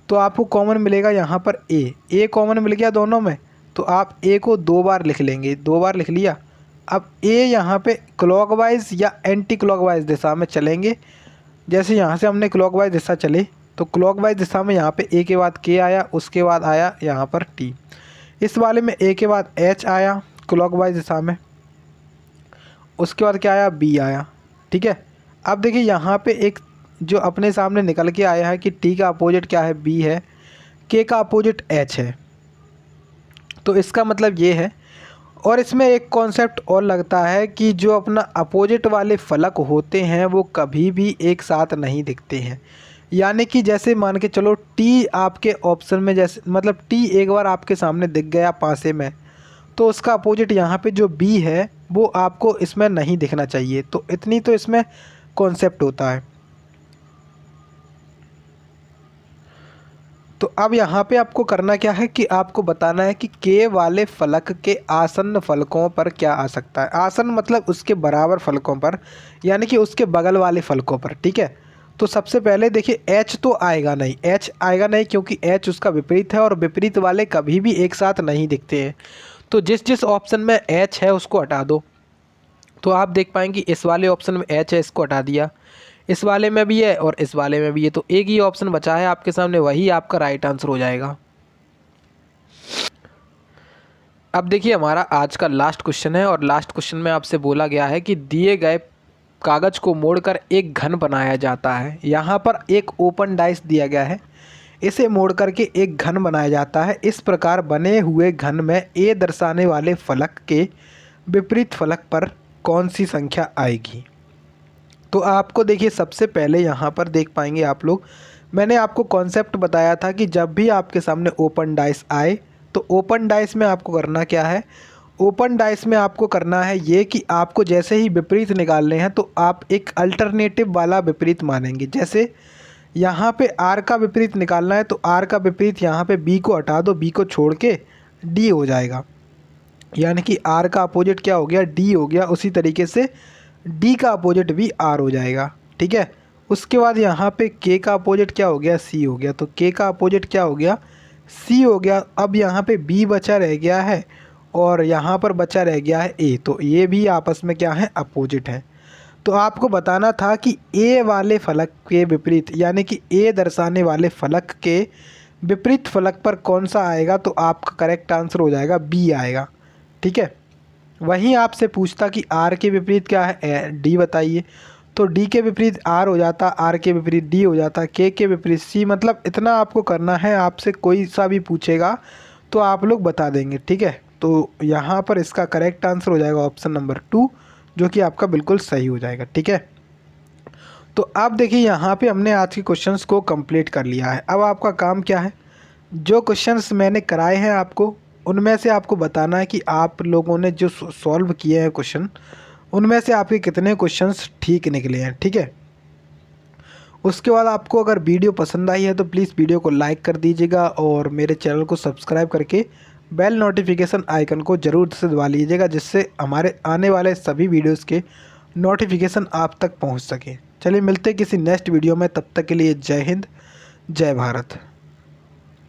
तो आपको कॉमन मिलेगा यहाँ पर ए कॉमन मिल गया दोनों में, तो आप ए को 2 बार लिख लेंगे, 2 बार लिख लिया। अब ए यहाँ पे क्लॉकवाइज या एंटी क्लॉकवाइज दिशा में चलेंगे। जैसे यहाँ से हमने क्लॉकवाइज दिशा चले तो क्लॉकवाइज दिशा में यहाँ पे ए के बाद के आया, उसके बाद आया यहाँ पर टी। इस वाले में ए के बाद एच आया क्लॉकवाइज दिशा में, उसके बाद क्या आया, बी आया। ठीक है, अब देखिए यहाँ पे एक जो अपने सामने निकल के आया है कि टी का अपोजिट क्या है, बी है, के का अपोजिट एच है, तो इसका मतलब ये है। और इसमें एक कॉन्सेप्ट और लगता है कि जो अपना अपोजिट वाले फलक होते हैं वो कभी भी एक साथ नहीं दिखते हैं। यानी कि जैसे मान के चलो टी आपके ऑप्शन में, जैसे मतलब टी एक बार आपके सामने दिख गया पासे में, तो उसका अपोजिट यहाँ पे जो बी है वो आपको इसमें नहीं दिखना चाहिए। तो इतनी तो इसमें कॉन्सेप्ट होता है। तो अब यहाँ पे आपको करना क्या है कि आपको बताना है कि के वाले फलक के आसन्न फलकों पर क्या आ सकता है। आसन्न मतलब उसके बराबर फलकों पर, यानी कि उसके बगल वाले फलकों पर। ठीक है, तो सबसे पहले देखिए एच तो आएगा नहीं, एच आएगा नहीं क्योंकि एच उसका विपरीत है, और विपरीत वाले कभी भी एक साथ नहीं दिखते हैं। तो जिस जिस ऑप्शन में एच है उसको हटा दो, तो आप देख पाएंगे इस वाले ऑप्शन में एच है, इसको हटा दिया, इस वाले में भी है और इस वाले में भी है, तो एक ही ऑप्शन बचा है आपके सामने, वही आपका राइट आंसर हो जाएगा। अब देखिए हमारा आज का लास्ट क्वेश्चन है, और लास्ट क्वेश्चन में आपसे बोला गया है कि दिए गए कागज़ को मोड़कर एक घन बनाया जाता है। यहाँ पर एक ओपन डाइस दिया गया है, इसे मोड़ करके एक घन बनाया जाता है। इस प्रकार बने हुए घन में ए दर्शाने वाले फलक के विपरीत फलक पर कौन सी संख्या आएगी। तो आपको देखिए सबसे पहले यहाँ पर देख पाएंगे आप लोग, मैंने आपको कॉन्सेप्ट बताया था कि जब भी आपके सामने ओपन डाइस आए तो ओपन डाइस में आपको करना क्या है, ओपन डाइस में आपको करना है ये कि आपको जैसे ही विपरीत निकालने हैं तो आप एक अल्टरनेटिव वाला विपरीत मानेंगे। जैसे यहाँ पे आर का विपरीत निकालना है तो आर का विपरीत यहाँ पे बी को हटा दो, बी को छोड़ के डी हो जाएगा, यानी कि आर का अपोजिट क्या हो गया, डी हो गया। उसी तरीके से डी का अपोजिट भी आर हो जाएगा। ठीक है, उसके बाद यहाँ पे के का अपोजिट क्या हो गया, सी हो गया, तो के का अपोजिट क्या हो गया, सी हो गया। अब यहाँ पे बी बचा रह गया है और यहाँ पर बचा रह गया है ए, तो ये भी आपस में क्या है, अपोजिट है। तो आपको बताना था कि ए वाले फलक के विपरीत, यानी कि ए दर्शाने वाले फलक के विपरीत फलक पर कौन सा आएगा, तो आपका करेक्ट आंसर हो जाएगा बी आएगा। ठीक है, वहीं आपसे पूछता कि आर के विपरीत क्या है, डी बताइए, तो डी के विपरीत आर हो जाता, आर के विपरीत डी हो जाता, के विपरीत सी। मतलब इतना आपको करना है, आपसे कोई सा भी पूछेगा तो आप लोग बता देंगे। ठीक है, तो यहाँ पर इसका करेक्ट आंसर हो जाएगा ऑप्शन नंबर 2, जो कि आपका बिल्कुल सही हो जाएगा। ठीक है, तो अब देखिए यहाँ पे हमने आज के क्वेश्चंस को कंप्लीट कर लिया है। अब आपका काम क्या है, जो क्वेश्चंस मैंने कराए हैं आपको, उनमें से आपको बताना है कि आप लोगों ने जो सॉल्व किए हैं क्वेश्चन, उनमें से आपके कितने क्वेश्चंस ठीक निकले हैं। ठीक है, उसके बाद आपको अगर वीडियो पसंद आई है तो प्लीज़ वीडियो को लाइक कर दीजिएगा, और मेरे चैनल को सब्सक्राइब करके बेल नोटिफिकेशन आइकन को ज़रूर से दबा लीजिएगा, जिससे हमारे आने वाले सभी वीडियोज़ के नोटिफिकेशन आप तक पहुँच सके। चलिए मिलते हैं किसी नेक्स्ट वीडियो में, तब तक के लिए जय हिंद, जय भारत।